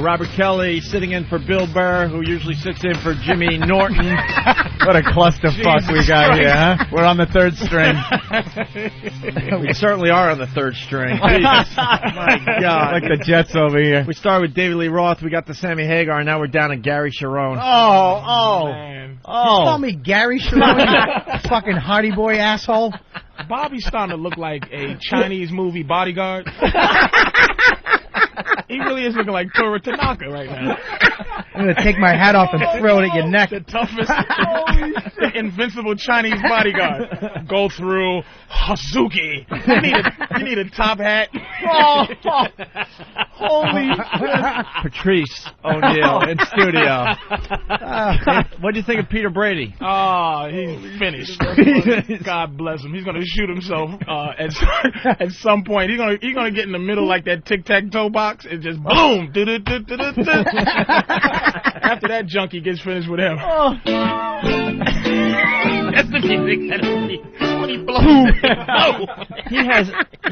Robert Kelly sitting in for Bill Burr, who usually sits in for Jimmy Norton. What a clusterfuck we got here, huh? We're on the third string. We certainly are on the third string. Jesus. My God. Like the Jets over here. We started with David Lee Roth. We got to Sammy Hagar, and now we're down to Gary Sharon. Man. You call me Gary Sharon, you fucking Hardy Boy asshole? Bobby's starting to look like a Chinese movie Bodyguard. He really is looking like Tora Tanaka right now. I'm going to take my hat off and throw it at your neck. The toughest, the invincible Chinese bodyguard. Go through Hazuki. You need a top hat. Holy Patrice O'Neal in studio. What do you think of Peter Brady? Oh, he's finished. God bless him. He's going to shoot himself at some point. He's gonna get in the middle like that tic-tac-toe box and just boom. After that junkie gets finished with him. That's the music. When he blows.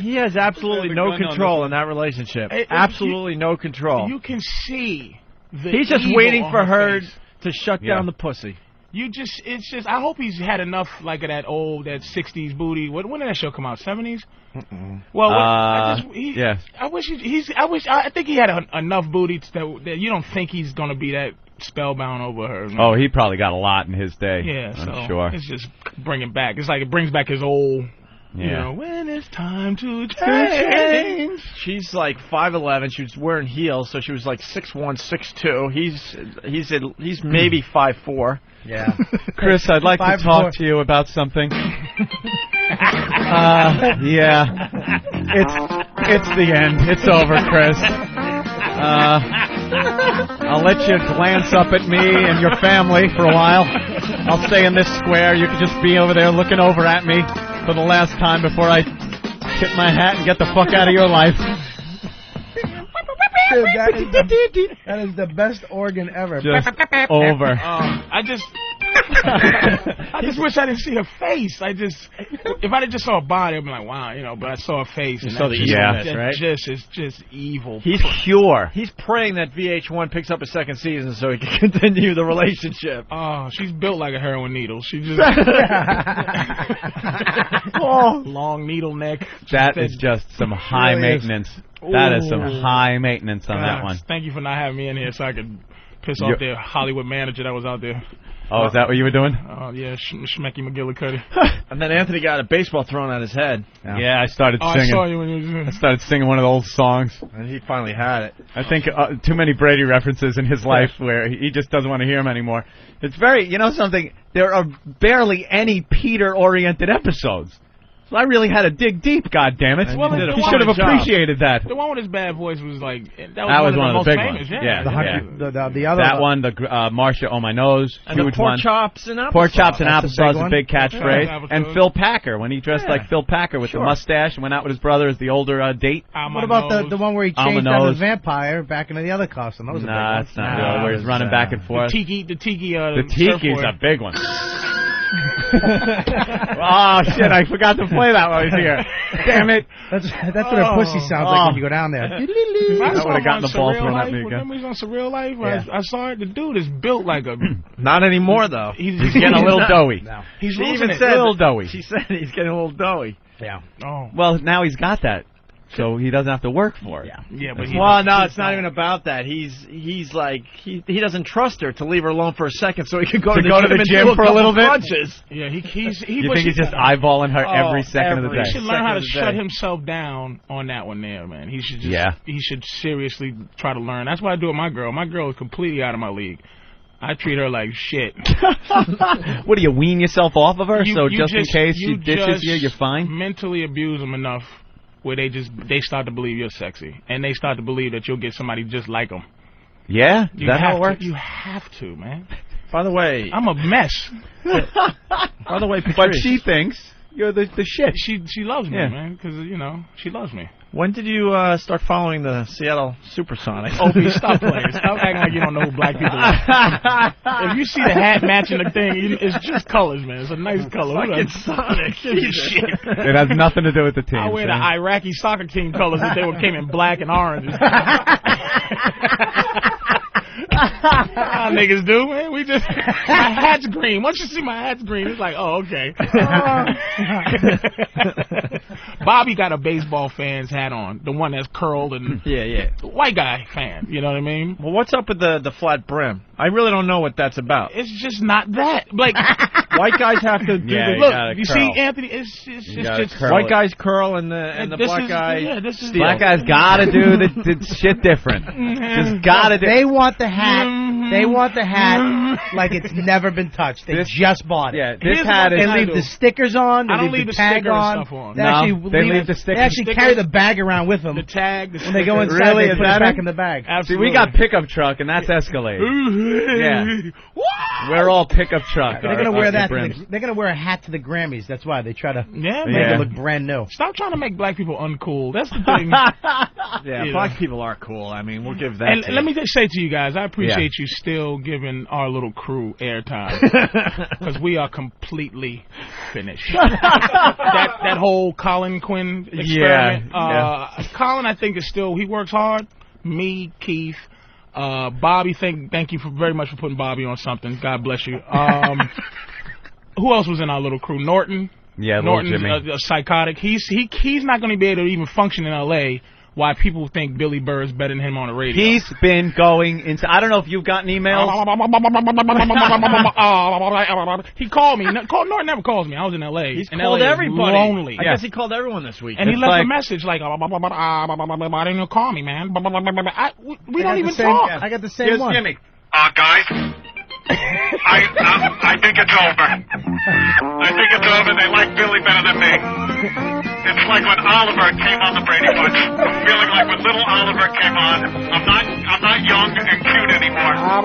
He has absolutely no control in that relationship. Absolutely no control. You can see He's just waiting for her to shut down the pussy. It's just. I hope he's had enough like of that 60s booty. When did that show come out? 70s. Well, I think he had enough booty that you don't think he's gonna be that spellbound over her. Man. Oh, he probably got a lot in his day. Yeah, I'm sure. It's just bringing back. It's like it brings back his old. Yeah. You know, when it's time to change. She's like 5'11". She was wearing heels, so she was like 6'1", 6'2". He's maybe 5'4". Yeah. Chris, I'd like to talk to you about something. Yeah. It's the end. It's over, Chris. I'll let you glance up at me and your family for a while. I'll stay in this square. You can just be over there looking over at me for the last time before I tip my hat and get the fuck out of your life. Dude, that is the best organ ever. Just over. I just wish I didn't see her face. If I just saw a body, I'd be like, wow, but I saw her face. You saw the evilness, right? It's just evil. He's pure. He's praying that VH1 picks up a second season so he can continue the relationship. Oh, she's built like a heroin needle. She just long needle neck. That is just some high maintenance. That is some high maintenance on that one. Thank you for not having me in here so I could piss off their Hollywood manager that was out there. Oh, is that what you were doing? Yeah, Schmecky McGillicuddy. And then Anthony got a baseball thrown at his head. Yeah, I started singing. I saw you when you were... I started singing one of the old songs. And he finally had it. I think too many Brady references in his life where he just doesn't want to hear them anymore. It's very, something, there are barely any Peter-oriented episodes. So I really had to dig deep, goddammit. He should have appreciated that. The one with his bad voice was like... That was one of the big famous ones. Yeah. The other that one, the Marsha on my nose, and huge the pork one. chops and applesauce. Pork chops and applesauce, a big catchphrase. Yeah, and Phil Packer, when he dressed like Phil Packer with the mustache and went out with his brother as the older date. What about the one where he changed out as a vampire back into the other costume? That was that's not real. Where he's running back and forth. The Tiki's a big one. Oh shit! I forgot to play that while I was here. Damn it! That's what a pussy sounds like when you go down there. I would have gotten the ball thrown at me again. Remember he's on Surreal Life? I saw it. The dude is built like a... Not anymore though. He's getting a little doughy. No. He's she losing even it. said a little doughy. She said he's getting a little doughy. Yeah. Oh. Well, now he's got that. So he doesn't have to work for it. Yeah, but no, it's not even about that. He's like he doesn't trust her to leave her alone for a second, so he can go to the gym for a little bit. Yeah, You think he's just eyeballing her every second of the day? He should learn how to shut himself down on that one there, man. He should he should seriously try to learn. That's what I do with my girl. My girl is completely out of my league. I treat her like shit. What do you wean yourself off of her? So just in case she ditches you, you're fine. Mentally abuse them enough where they start to believe you're sexy, and they start to believe that you'll get somebody just like them. Yeah, is that how it works? You have to, man. By the way, I'm a mess. Patrice. But she thinks you're the shit. She loves me, man, because she loves me. When did you start following the Seattle Supersonics? Opie, stop playing. Stop acting like you don't know who black people are. If you see the hat matching the thing, it's just colors, man. It's a nice color. Fucking Sonic. Shit. It has nothing to do with the team. I wear the Iraqi soccer team colors if they came in black and orange. Niggas do, man. We just my hat's green. Once you see my hat's green, it's like, oh, okay. Bobby got a baseball fan's hat on, the one that's curled and white guy fan. You know what I mean? Well, what's up with the flat brim? I really don't know what that's about. It's just not that. Like white guys have to do look. You see, Anthony, it's just white guys curl and the black guy. Black guys gotta do the shit different. Just gotta do. They want the hat. They want the hat like it's never been touched. They just bought it. Yeah, this hat is. They leave the stickers on. I don't leave the the tag sticker on. and stuff on. They leave the stickers. They actually carry the bag around with them. The tag. When they go inside, they put it back in the bag. Absolutely. See, we got pickup truck, and that's Escalade. Yeah, we're all pickup truck. They're gonna wear that. They're gonna wear a hat to the Grammys. That's why they try to make it look brand new. Stop trying to make black people uncool. That's the thing. Black people are cool. I mean, we'll give that. And let me just say to you guys, I appreciate you still giving our little crew airtime because we are completely finished. that whole Colin Quinn experiment. Colin, I think, is still, he works hard. Me, Keith, Bobby. Thank you very much for putting Bobby on something. God bless you. Who else was in our little crew? Norton. Yeah, Norton's a psychotic. He's not going to be able to even function in L.A. Why people think Billy Burr is better than him on the radio. He's been going into... I don't know if you've gotten emails. He called me. Norton never calls me. I was in L.A. He's and called LA everybody. Lonely. I guess he called everyone this week. And he left a message like, "Why didn't you call me, man?" We don't even talk. I got the same one. Jimmy. Guys, I think it's over. I think it's over. They like Billy better than me. It's like when Oliver came on the Brady Bunch. I'm feeling like when little Oliver came on. I'm not young and cute anymore. I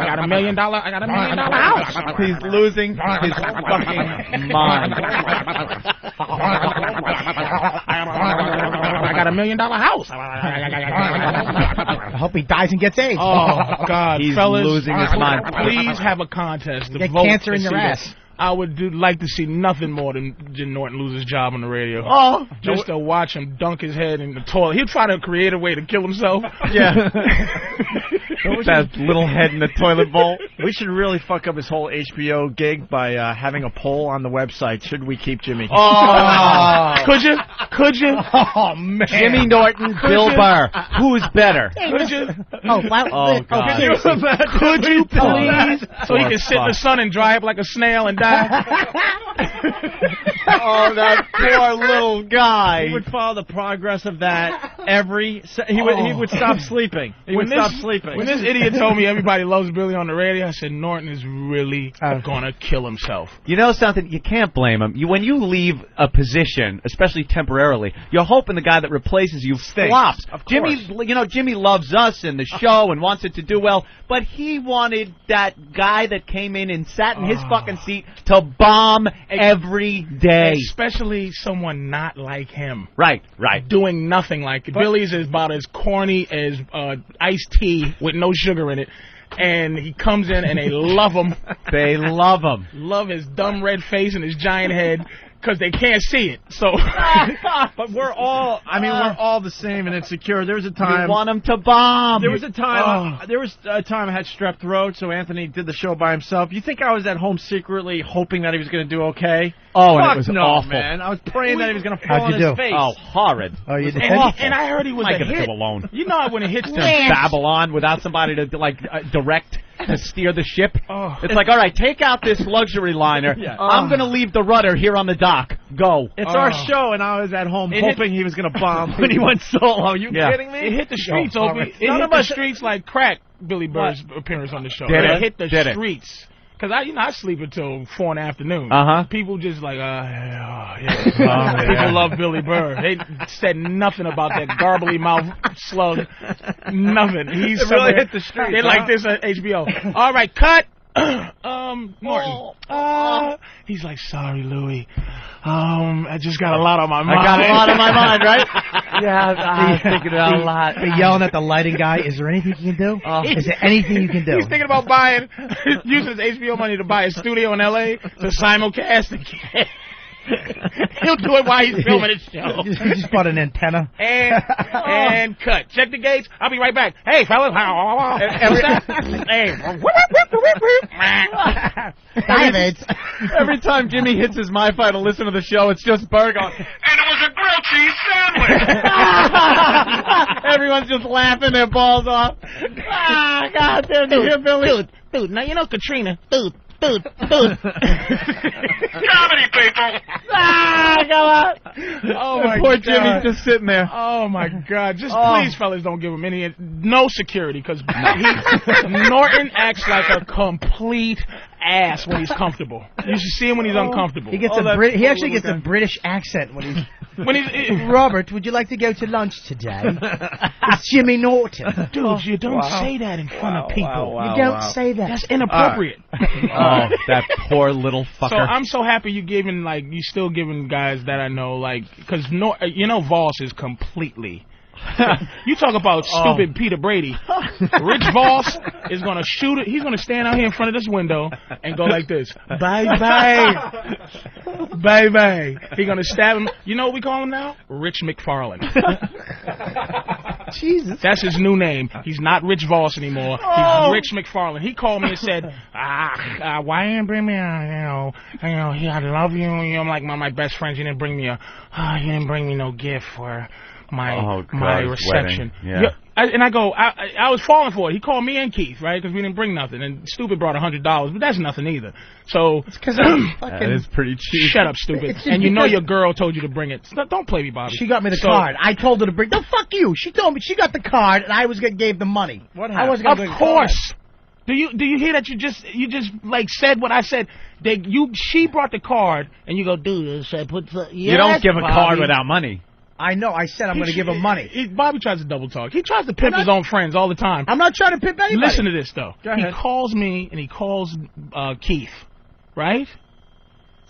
got $1 million house. He's losing his fucking mind. I got $1 million house. I hope he dies and gets AIDS. Oh God, he's fellas, losing his mind. Please have a contest to get vote cancer in your ass. This. I would like to see nothing more than Jim Norton lose his job on the radio. Oh, just to watch him dunk his head in the toilet. He'd try to create a way to kill himself. Yeah. That little head in the toilet bowl. We should really fuck up his whole HBO gig by having a poll on the website. Should we keep Jimmy? Oh. Could you? Oh, man. Jimmy Norton, Bill Burr. Who is better? Could you? Oh, God. Could you please? So he can sit in the sun and dry up like a snail and die. Oh, that poor little guy. He would follow the progress of that he would stop sleeping. He would stop sleeping. When this idiot told me everybody loves Billy on the radio, I said Norton is really gonna kill himself. You know something? You can't blame him. When you leave a position, especially temporarily, you're hoping the guy that replaces you flops. Of course. Jimmy loves us and the show and wants it to do well, but he wanted that guy that came in and sat in his fucking seat to bomb every day. Especially someone not like him. Right. Doing nothing like it. Billy's is about as corny as iced tea with no sugar in it. And he comes in and they love him. They love him. Love his dumb red face and his giant head. Because they can't see it, so. But we're all the same and insecure. There was a time. You want him to bomb. There was a time. There was a time I had strep throat, so Anthony did the show by himself. You think I was at home secretly hoping that he was going to do okay? Oh, and it was awful. Man. I was praying that he was going to fall on his face. Oh, horrid. Oh, you did. And I heard he was a hit. do alone. You know when it hits to Babylon without somebody to direct. To steer the ship. It's like, all right, take out this luxury liner. I'm going to leave the rudder here on the dock. Go. It's our show, and I was at home hoping he was going to bomb when he went solo. Are you kidding me? It hit the streets, Opie. It hit the streets like crack, Billy Burr's appearance on the show. It hit the streets. Because I sleep until 4 in the afternoon. People just like, people love Billy Burr. They said nothing about that garbly mouth slug. Nothing. He's really hit the street. They like this at HBO. All right, cut. Norton. He's like, sorry, Louie. I just got a lot on my mind. I got a lot on my mind, right? Yeah, I'm thinking about a lot. They're yelling at the lighting guy, is there anything you can do? Is there anything you can do? He's thinking about using his HBO money to buy a studio in L.A. to simulcast again. He'll do it while he's filming his show. He just bought an antenna. And cut. Check the gates. I'll be right back. Hey, fellas. Every time Jimmy hits his MiFi to listen to the show, it's just Burr going, And it was a grilled cheese sandwich. everyone's just laughing their balls off. God damn, you hear Billy? Dude, now you know Katrina. Dude. Comedy, people. Go on. Oh, my poor God. Jimmy's just sitting there. Oh, my God. Just please, fellas, don't give him no security, because Norton acts like a complete ass when he's comfortable. You should see him when he's uncomfortable. He gets he actually gets a British accent when he's... Robert, would you like to go to lunch today? It's Jimmy Norton. Dude, you don't say that in front of people. You don't say that. That's inappropriate. Oh, that poor little fucker. So I'm so happy you still giving guys that I know, because Vos is completely... You talk about stupid Peter Brady. Rich Vos is going to shoot it. He's going to stand out here in front of this window and go like this. Bye-bye. Bye-bye. He's going to stab him. You know what we call him now? Rich McFarlane. Jesus. That's his new name. He's not Rich Vos anymore. He's Rich McFarlane. He called me and said, why didn't you bring me I love you. I'm like my best friends. You didn't bring me you didn't bring me no gift for my reception. Yeah. I was falling for it. He called me and Keith, right? Because we didn't bring nothing. And Stupid brought $100, but that's nothing either. So it's because I'm that is pretty cheap. Shut up, Stupid. And you know your girl told you to bring it. Don't play me, Bobby. She got me the card. I told her to bring. No, fuck you. She told me she got the card, and I gave the money. What happened? Of course. Do you hear that? You just said what I said. She brought the card, and you go, dude. You don't give a card without money. I know. I said I'm going to give him money. Bobby tries to double talk. He tries to pimp his own friends all the time. I'm not trying to pimp anybody. Listen to this, though. He calls me and he calls Keith, right?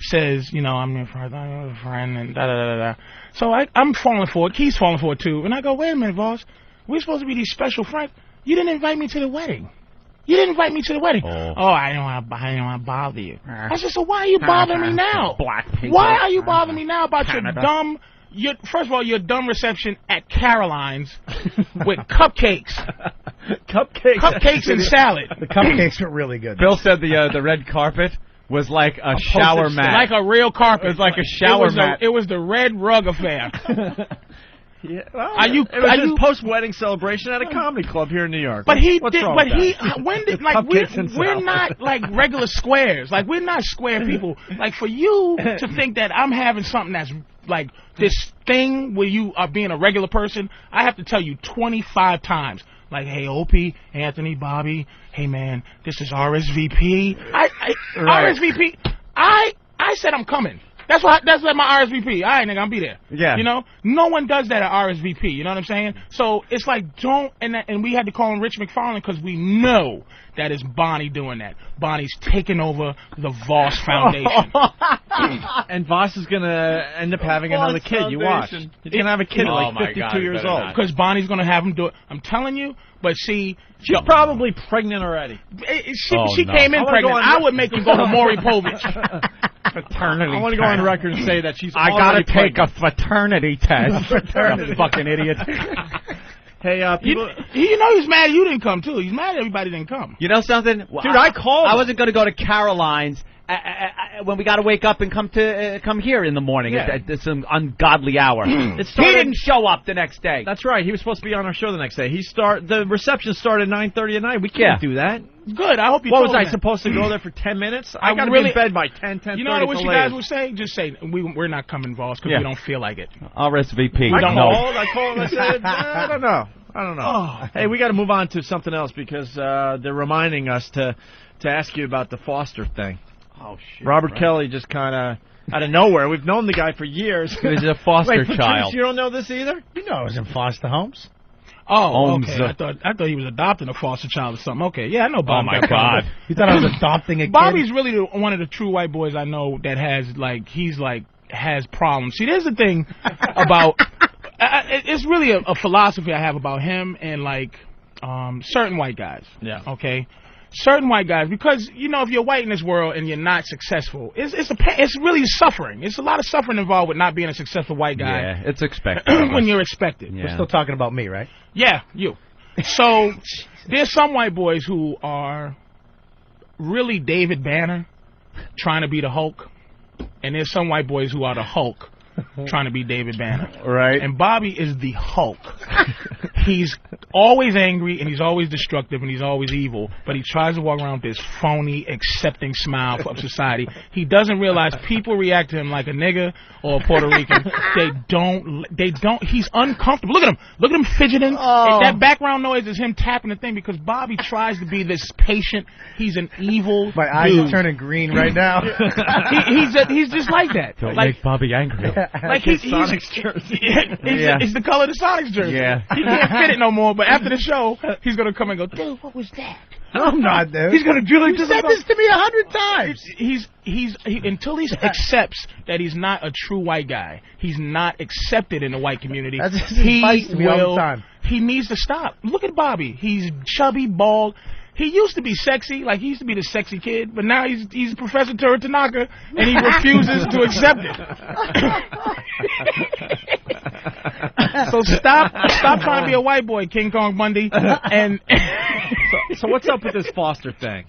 Says, I'm your friend, and da-da-da-da. So I'm falling for it. Keith's falling for it, too. And I go, wait a minute, Vos. We're supposed to be these special friends. You didn't invite me to the wedding. I didn't want to bother you. I said, so why are you bothering me now? Why are you bothering me now about your dumb... First of all, your dumb reception at Caroline's with cupcakes. Cupcakes and salad. The cupcakes were really good. Bill said the red carpet was like a shower mat. Like a real carpet. It was like a shower mat. It was the red rug affair. Yeah, well, it was his post-wedding celebration at a comedy club here in New York. But we're not like regular squares. Like, we're not square people. Like, for you to think that I'm having something that's like this thing where you are being a regular person, I have to tell you 25 times. Like, hey, Opie, Anthony, Bobby, hey, man, this is RSVP. RSVP. I said I'm coming. That's my RSVP. All right, nigga, I'll be there. Yeah. No one does that at RSVP. You know what I'm saying? So it's like, and we had to call him Rich McFarlane because we know that is Bonnie doing that. Bonnie's taking over the Vos Foundation. And Vos is going to end up having another kid. You watch. He's going to have a kid at like 52 years old. Because Bonnie's going to have him do it. I'm telling you. But see, she's probably pregnant already. She came in pregnant. I would make him go to Maury Povich. Fraternity. I want to go on record and say that she's. I gotta take a fraternity test. Fucking idiot. Hey, people. He's mad you didn't come too. He's mad everybody didn't come. You know something, dude? I called. I wasn't gonna go to Caroline's. When we got to wake up and come here in the morning at some ungodly hour. He didn't show up the next day. That's right. He was supposed to be on our show the next day. The reception started at 9:30 at night. We can't do that. Good. I hope you. What was I supposed to go there for 10 minutes? I got to be in bed by 10:30. You know what you guys would say? Just say we're not coming, Vos, because we don't feel like it. RSVP. I called. I said I don't know. Oh. Hey, we got to move on to something else because they're reminding us to ask you about the foster thing. Oh, shit. Robert Kelly just kind of out of nowhere. We've known the guy for years. He was a foster child. You don't know this either? You know I was in foster homes. Oh, okay. I thought he was adopting a foster child or something. Okay, yeah, I know Bob. Oh my God! You thought I was adopting a kid? Bobby's really one of the true white boys I know that has has problems. See, there's the thing about it's really a philosophy I have about him and certain white guys. Yeah. Okay. Certain white guys, because if you're white in this world and you're not successful, it's really suffering. It's a lot of suffering involved with not being a successful white guy. Yeah, it's expected when you're expected. Yeah. We're still talking about me, right? Yeah, you. So there's some white boys who are really David Banner trying to be the Hulk, and there's some white boys who are the Hulk trying to be David Banner. Right. And Bobby is the Hulk. He's always angry, and he's always destructive, and he's always evil, but he tries to walk around with this phony, accepting smile of society. He doesn't realize people react to him like a nigga or a Puerto Rican. They don't, he's uncomfortable. Look at him fidgeting. Oh. That background noise is him tapping the thing because Bobby tries to be this patient. He's an evil My eyes dude. are turning green right now. He's just like that. Don't make Bobby angry. Like his Sonics jersey. It's the color of the Sonics jersey. Yeah. He can't fit it no more, but after the show, he's going to come and go, dude, what was that? I'm not, dude. He's going to do like You said this to me 100 times. Until he accepts that he's not a true white guy, he's not accepted in the white community. That's his advice to me all the time. He needs to stop. Look at Bobby. He's chubby, bald. He used to be sexy, like he used to be the sexy kid, but now he's Professor Tura Tanaka, and he refuses to accept it. So stop trying to be a white boy, King Kong Bundy. And so what's up with this foster thing?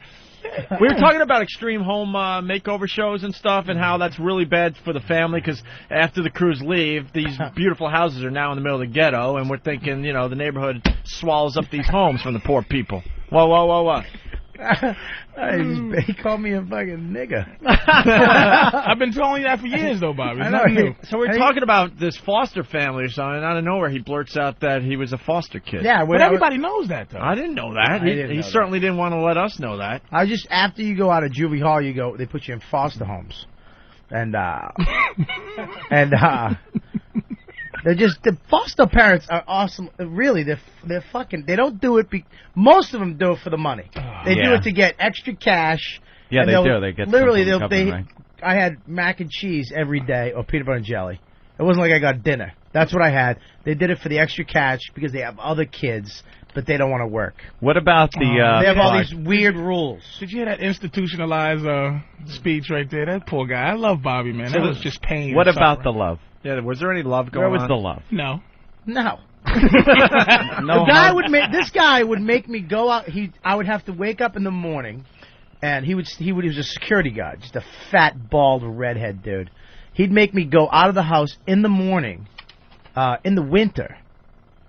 We were talking about extreme home makeover shows and stuff, and how that's really bad for the family because after the crews leave, these beautiful houses are now in the middle of the ghetto, and we're thinking, the neighborhood swallows up these homes from the poor people. Whoa. He called me a fucking nigga. I've been telling you that for years, though, Bobby. It's not new. So we're talking about this foster family or something, and out of nowhere he blurts out that he was a foster kid. Yeah, but everybody knows that, though. I didn't know that. He certainly didn't want to let us know that. I just, after you go out of juvie hall, they put you in foster homes. And the foster parents are awesome. Really, they're fucking. They don't do it. Most of them do it for the money. They do it to get extra cash. Yeah, they do. They get literally. Right? I had mac and cheese every day or peanut butter and jelly. It wasn't like I got dinner. That's what I had. They did it for the extra cash because they have other kids, but they don't want to work. What about the? They have all these weird rules. Did you hear that institutionalized speech right there? That poor guy. I love Bobby, man. That was just pain. What about the love? Yeah, was there any love going on? Where was the love? No. This guy would make me go out. I would have to wake up in the morning, and he was a security guard, just a fat, bald, redhead dude. He'd make me go out of the house in the morning, in the winter,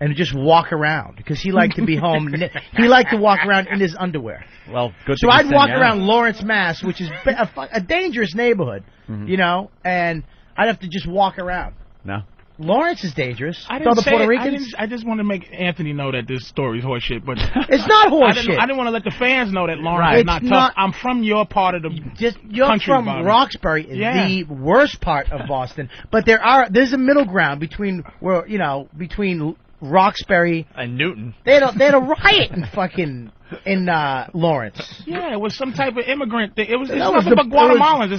and just walk around because he liked to be home. He liked to walk around in his underwear. Well, good. So I'd walk around Lawrence, Mass, which is a dangerous neighborhood, and I'd have to just walk around. No. Lawrence is dangerous. I didn't the say Puerto it. Ricans. I just want to make Anthony know that this story is horseshit, but it's not horseshit. I didn't want to let the fans know that Lawrence is not tough. I'm from your part of the you're country, from Bobby. Roxbury, the worst part of Boston. But there's a middle ground between Roxbury and Newton. They had a riot in Lawrence. Yeah, it was some type of immigrant thing. It's nothing but Guatemalans.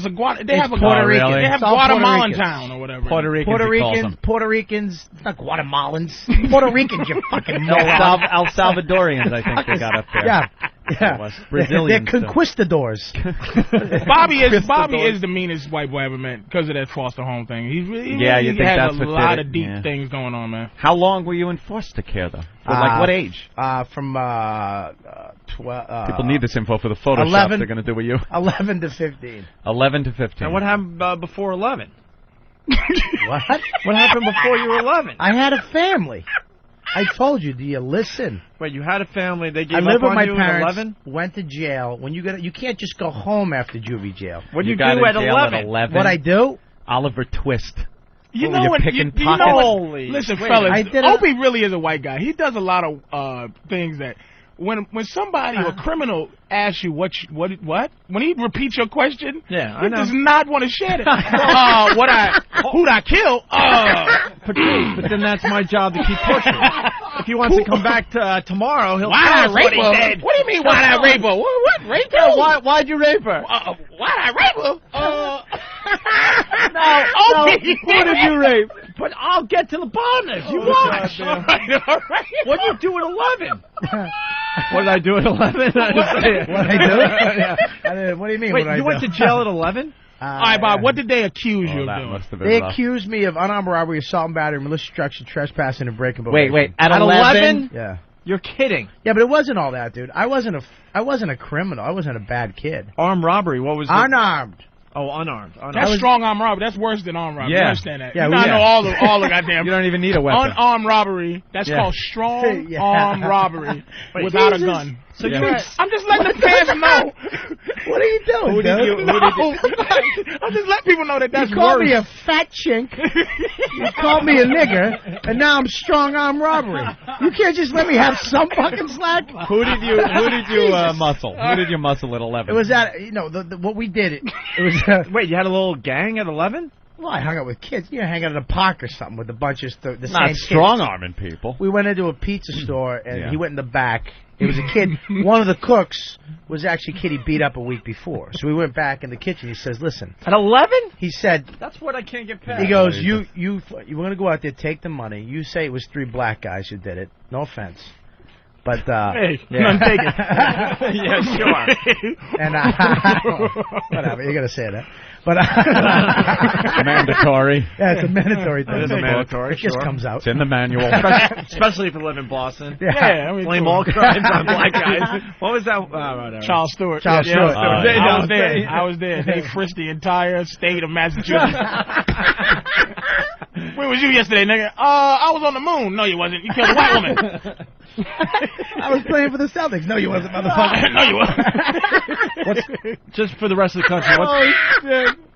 They have a Puerto Rican. They have Guatemalan town or whatever. Puerto Ricans, not Guatemalans. Puerto Ricans, you fucking moron. El Salvadorians, I think they got up there. Yeah. Brazilians. They're conquistadors. Bobby is the meanest white boy I ever met because of that foster home thing. He think has that's a what lot did it? of deep things going on, man. How long were you in foster care, though? Like what age? From 12. People need this info for the Photoshop 11, they're going to do with you. 11 to 15. 11 to 15. And what happened before 11? What? What happened before you were 11? I had a family. I told you. Do you listen? Wait, you had a family. They gave I lived up with on my you parents. at 11? Went to jail. When you can't just go home after juvie jail. What do you do got at in jail 11? At 11? What I do? Oliver Twist. You What, know were what? picking You know pockets? what? Holy Listen, wait, fellas, I did Opie really is a white guy. He does a lot of things that when somebody, a criminal, asks you what, when he repeats your question, he does not want to share it. Who'd I kill? Patrice, but then that's my job to keep pushing. If he wants to come back tomorrow, he'll tell us what he did. What do you mean, why'd I rape her? What? Rape her? Why'd you rape her? Why'd I rape her? No, who did you rape? But I'll get to the bottom of this. You watch. All right. What did you do at 11? What did I do at 11? What did I do? What do you mean? Wait, you went to jail at 11? All right, Bob, what did they accuse you of doing? Must have been They rough. accused me of unarmed robbery, assault and battery, malicious destruction, trespassing, and breaking. Wait. At 11? Yeah. You're kidding. Yeah, but it wasn't all that, dude. I wasn't a criminal. I wasn't a bad kid. Armed robbery. What was it? Unarmed. Oh, unarmed. That's strong arm robbery. That's worse than armed robbery. Yeah. You understand that? Yeah, You gotta know all the goddamn. You don't even need a weapon. Unarmed robbery. That's called strong arm robbery without a gun. So you were. I'm just letting the fans know. What are you doing, Who did you? I'm just letting people know that that's You called worse. me a fat chink. You called me a nigger, and now I'm strong arm robbery. You can't just let me have some fucking slack. Who did you muscle? Who did you muscle at 11? It was at what we did. It was. Wait, you had a little gang at 11? Well, I hung out with kids. You know, hang out at a park or something with a bunch of the Not same kids. strong-arming people. We went into a pizza store, and he went in the back. It was a kid. One of the cooks was actually a kid he beat up a week before. So we went back in the kitchen. He says, listen. At 11? He said. That's what I can't get past. He goes, you want to go out there, take the money. You say it was 3 black guys who did it. No offense. But, hey, none taken. Yeah, sure. And, whatever, you're going to say that. But, mandatory. Yeah, it's a mandatory thing. It is a mandatory, It just comes out. It's in the manual. Especially if you live in Boston. Yeah, I mean, blame all crimes on black guys. What was that? Whatever. Charles Stewart. Charles Stewart. I was there. They frisked the entire state of Massachusetts. Where was you yesterday, nigga? I was on the moon. No, you wasn't. You killed a white woman. I was playing for the Celtics. No, you wasn't, motherfucker. No, you wasn't. Just for the rest of the country.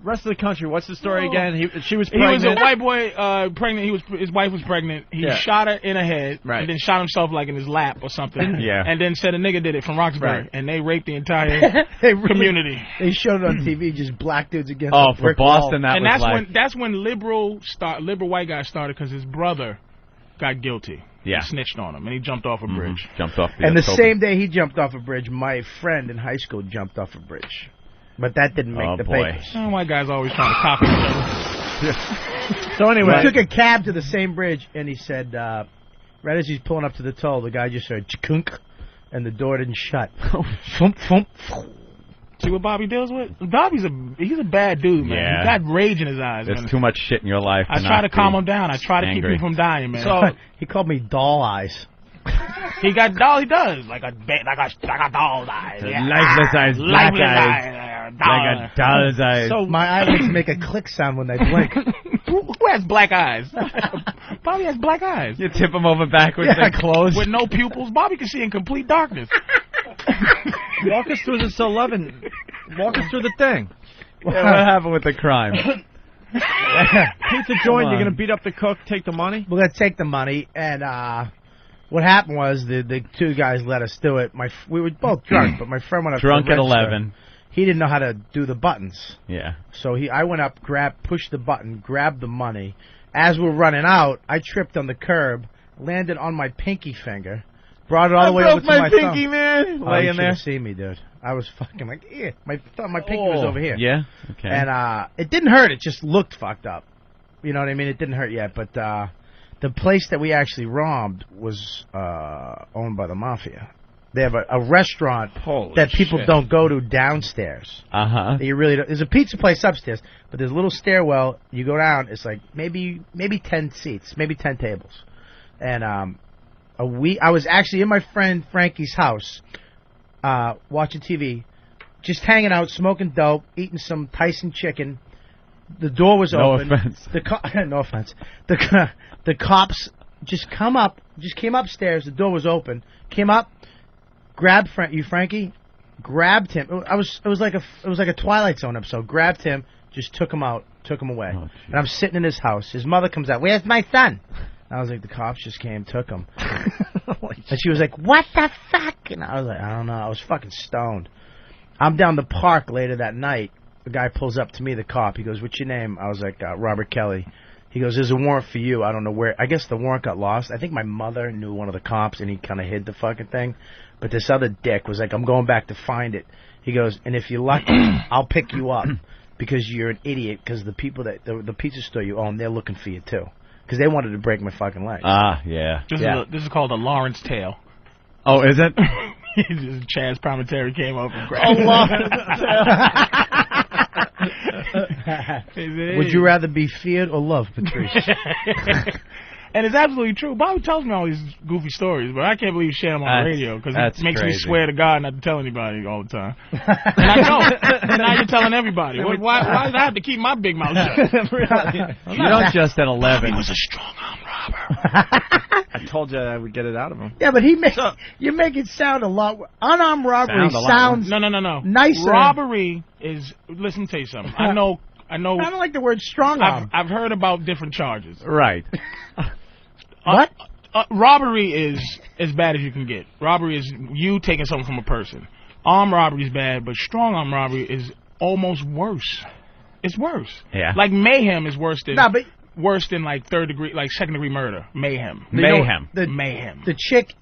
Rest of the country. What's the story again? She was pregnant. He was a white boy, pregnant. His wife was pregnant. He shot her in the head, and then shot himself like in his lap or something. Yeah. And then said a nigga did it from Roxbury, and they raped the entire community. They showed it on TV, just black dudes against. Oh, for Boston, wall. That's when liberal white guy started because his brother got guilty. Yeah. He snitched on him, and he jumped off a bridge. Jumped off the And the same day he jumped off a bridge, my friend in high school jumped off a bridge. But that didn't make the papers. White guys always trying to copy each other. So anyway. He took a cab to the same bridge, and he said, right as he's pulling up to the toll, the guy just heard chkunk, and the door didn't shut. Thump, thump. See what Bobby deals with? He's a bad dude, man. Yeah. He got rage in his eyes. There's too much shit in your life. I try to calm him down. I try to keep him from dying, man. So he called me doll eyes. He does like a doll's eyes. Yeah. Lifeless eyes, black eyes. Like a doll's eyes. So my eyelids make a click sound when they blink. Who has black eyes? Bobby has black eyes. You tip him over backwards and close. With no pupils. Bobby can see in complete darkness. Walk us through this 11. Walk us through the thing. Yeah, what happened with the crime? Pizza joint, you're going to beat up the cook, take the money? We're going to take the money, and what happened was the 2 guys let us do it. We were both drunk, but my friend went up drunk to the at register. 11. He didn't know how to do the buttons. Yeah. So I went up, pushed the button, grabbed the money. As we're running out, I tripped on the curb, landed on my pinky finger, brought it all the way over to my pinky, thumb. man. Oh, you should have seen me, dude. I was fucking like, my pinky was over here. Yeah? Okay. And it didn't hurt. It just looked fucked up. You know what I mean? It didn't hurt yet. But the place that we actually robbed was owned by the mafia. They have a restaurant that people don't go to downstairs. Uh-huh. You really don't. There's a pizza place upstairs, but there's a little stairwell. You go down, it's like maybe 10 seats, maybe 10 tables. And I was actually in my friend Frankie's house watching TV, just hanging out, smoking dope, eating some Tyson chicken. The door was open. No offense. No offense. The cops just came upstairs. The door was open. Came up. Grabbed Frankie, grabbed him. It was like a Twilight Zone episode. Grabbed him, just took him out, took him away. Oh, and I'm sitting in his house. His mother comes out. Where's my son? And I was like, the cops just came, took him. And she was like, what the fuck? And I was like, I don't know. I was fucking stoned. I'm down the park later that night. The guy pulls up to me, the cop. He goes, what's your name? I was like, Robert Kelly. He goes, there's a warrant for you. I don't know where. I guess the warrant got lost. I think my mother knew one of the cops, and he kind of hid the fucking thing. But this other dick was like, I'm going back to find it. He goes, and if you're lucky, I'll pick you up because you're an idiot because the people that the pizza store you own, they're looking for you, too. Because they wanted to break my fucking legs. Yeah. This is called a Lawrence tale. Oh, is it? Chaz Palminteri came up and grabbed Would you rather be feared or loved, Patrice? And it's absolutely true. Bobby tells me all these goofy stories, but I can't believe you share them on the radio because it makes me swear to God not to tell anybody all the time. And I know. And now you're telling everybody. Why did I have to keep my big mouth shut? Really? You don't just at 11. He was a strong-arm robber. I told you I would get it out of him. Yeah, but you make it sound a lot. Unarmed robbery sounds No. nicer. Robbery is. Listen, tell you something. I know. I don't like the word strong arm. I've heard about different charges. Right. What? Robbery is as bad as you can get. Robbery is you taking something from a person. Armed robbery is bad, but strong arm robbery is almost worse. It's worse. Yeah. Like mayhem is worse than. No, but worse than like second degree murder. Mayhem. Mayhem. Mayhem. The chick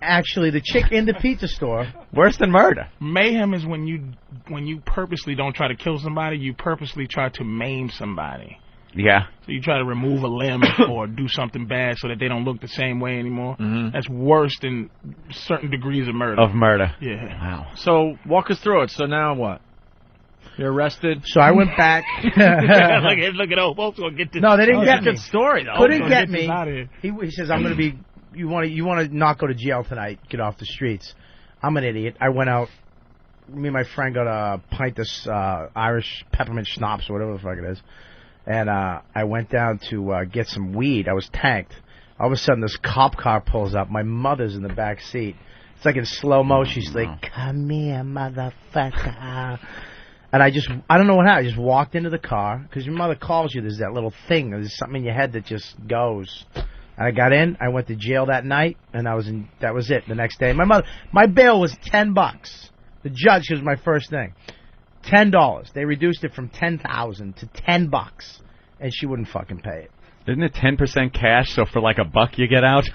in the pizza store. Worse than murder. Mayhem is when you purposely don't try to kill somebody, you purposely try to maim somebody. Yeah. So you try to remove a limb or do something bad so that they don't look the same way anymore. Mm-hmm. That's worse than certain degrees of murder. Yeah. Wow. So walk us through it. So now what? You're arrested. So I went back. look at old folks gonna get this. No, they didn't get me. Good story though. Couldn't get me. He says I'm gonna be. You want to not go to jail tonight? Get off the streets. I'm an idiot. I went out. Me and my friend got a pint of Irish peppermint schnapps or whatever the fuck it is, and I went down to get some weed. I was tanked. All of a sudden, this cop car pulls up. My mother's in the back seat. It's like in slow mo. She's like, "Come here, motherfucker." And I don't know what happened. I just walked into the car because your mother calls you. There's that little thing. There's something in your head that just goes. And I got in. I went to jail that night, and that was it. The next day, my bail was $10. The judge was my first thing. $10. They reduced it from $10,000 to $10, and she wouldn't fucking pay it. Isn't it 10% cash? So for like $1 you get out.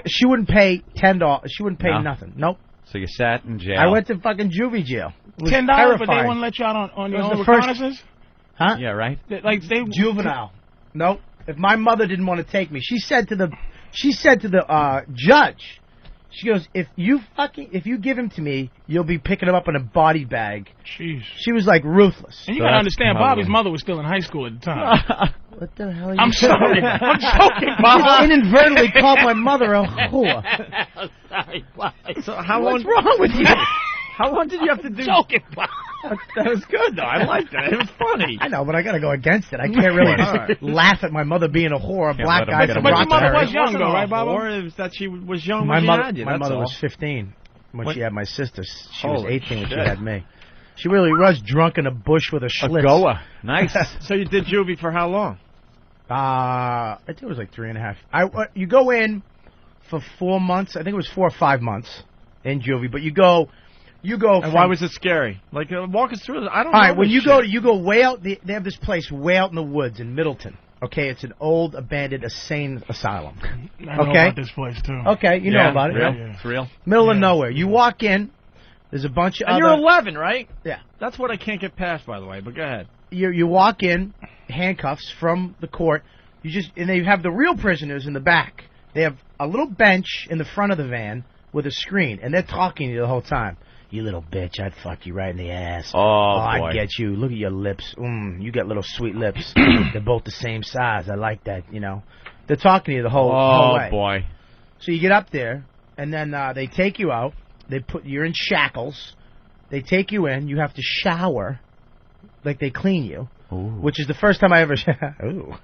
She wouldn't pay $10. She wouldn't pay nothing. Nope. So you sat in jail. I went to fucking juvie jail. $10, but they wouldn't let you out on your own reconnaissance? Huh? Yeah, right. Juvenile. Nope. If my mother didn't want to take me, she said to the judge, she goes, if you give him to me, you'll be picking him up in a body bag. Jeez. She was like ruthless. And you gotta understand, Bobby's mother was still in high school at the time. What the hell are you I'm sorry. I'm joking, Bob. You inadvertently called my mother a whore. Sorry, Bob. So what's wrong with you? How long did you have to do? Joking, Bob. That was good, though. I liked that. It was funny. I know, but I got to go against it. I can't really laugh at my mother being a whore, a black guy from But your mother was It young, wasn't though, a right, Bob? whore. It was that she was young my when mother, she had you. My mother all. was 15 when she had my sister. She was Holy 18 when she shit. had me. She really was drunk in a bush with a schlitz. A goa. Nice. So you did juvie for how long? I think it was like 3.5. You go in for 4 months. I think it was 4 or 5 months in juvie, but you go. And why was it scary? Like, walk us through it. I don't know. All right, when you shit. go way out. They have this place way out in the woods in Middleton. Okay, it's an old abandoned insane asylum. I know about this place too. Okay, you know about it. Real? Yeah. It's real. Middle of nowhere. You walk in. There's a bunch of And you're 11, right? Yeah. That's what I can't get past, by the way. But go ahead. You walk in, handcuffs from the court. And they have the real prisoners in the back. They have a little bench in the front of the van with a screen, and they're talking to you the whole time. You little bitch, I'd fuck you right in the ass. Oh, boy. I'd get you. Look at your lips. You got little sweet lips. They're both the same size. I like that, you know. They're talking to you the whole way. Oh, boy. So you get up there, and then they take you out. You're in shackles. They take you in. You have to shower, like they clean you, which is the first time I ever. Ooh,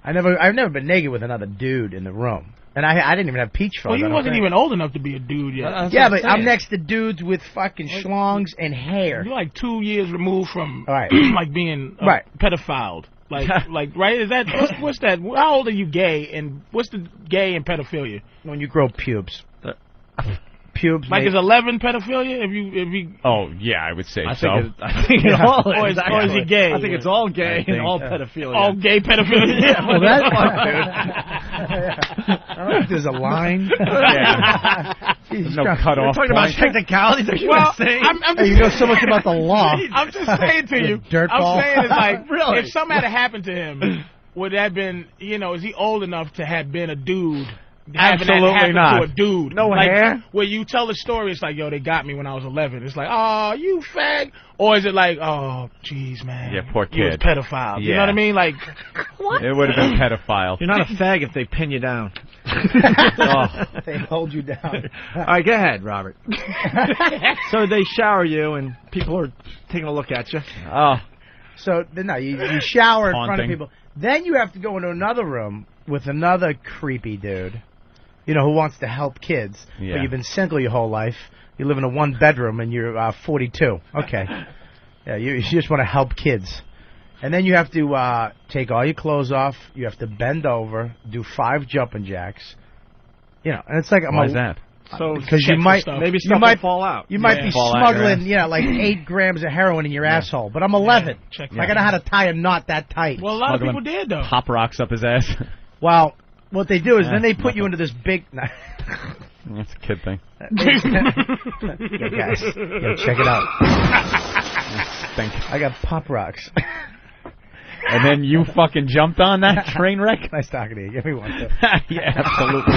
I've never been naked with another dude in the room, and I didn't even have peach fuzz. Well, you wasn't even old enough to be a dude yet. Yeah, but I'm next to dudes with fucking schlongs and hair. You're like 2 years removed from like being pedophiled. Like right? Is that what's that? How old are you gay? And what's the gay and pedophilia? When you grow pubes. Pubes. Like, is 11 pedophilia? If you. Oh yeah, I would say so. I think it all is. Or is he gay? I think it's all gay and all pedophilia. All gay pedophilia. Yeah, well, that I don't know if there's a line. No cutoff. We're talking about technicalities. Are you saying? Hey, you know so much about the law. I'm just saying to you. Dirtball. I'm saying it's like, Really? if something had happened to him, would that been, is he old enough to have been a dude? Absolutely not. To a dude. No like, hair? Where you tell the story, it's like, yo, they got me when I was 11. It's like, oh, you fag. Or is it like, oh, jeez, man. Yeah, poor He was kid. pedophile. You know what I mean? Like, what? It would have been pedophile. You're not a fag if they pin you down. They hold you down. All right, go ahead, Robert. So they shower you, and people are taking a look at you. Oh. So no, you shower in front of Haunting. people. Then you have to go into another room with another creepy dude, who wants to help kids. Yeah. But you've been single your whole life. You live in a one-bedroom and you're 42. Okay. Yeah, you just want to help kids. And then you have to take all your clothes off. You have to bend over, do 5 jumping jacks. And it's like Why is that? So because you might maybe stuff will fall out. You might be Fall out your smuggling, like 8 grams of heroin in your asshole. But I'm 11. check I gotta know how to tie a knot that tight. well, a lot Smuggling of people did, though. Pop rocks up his ass. Well, what they do is then they put you into this big. That's a kid thing. Yeah, guys, check it out. Stink. I got pop rocks. And then you fucking jumped on that train wreck? Nice talking to you. Give me one. Too. Yeah, absolutely.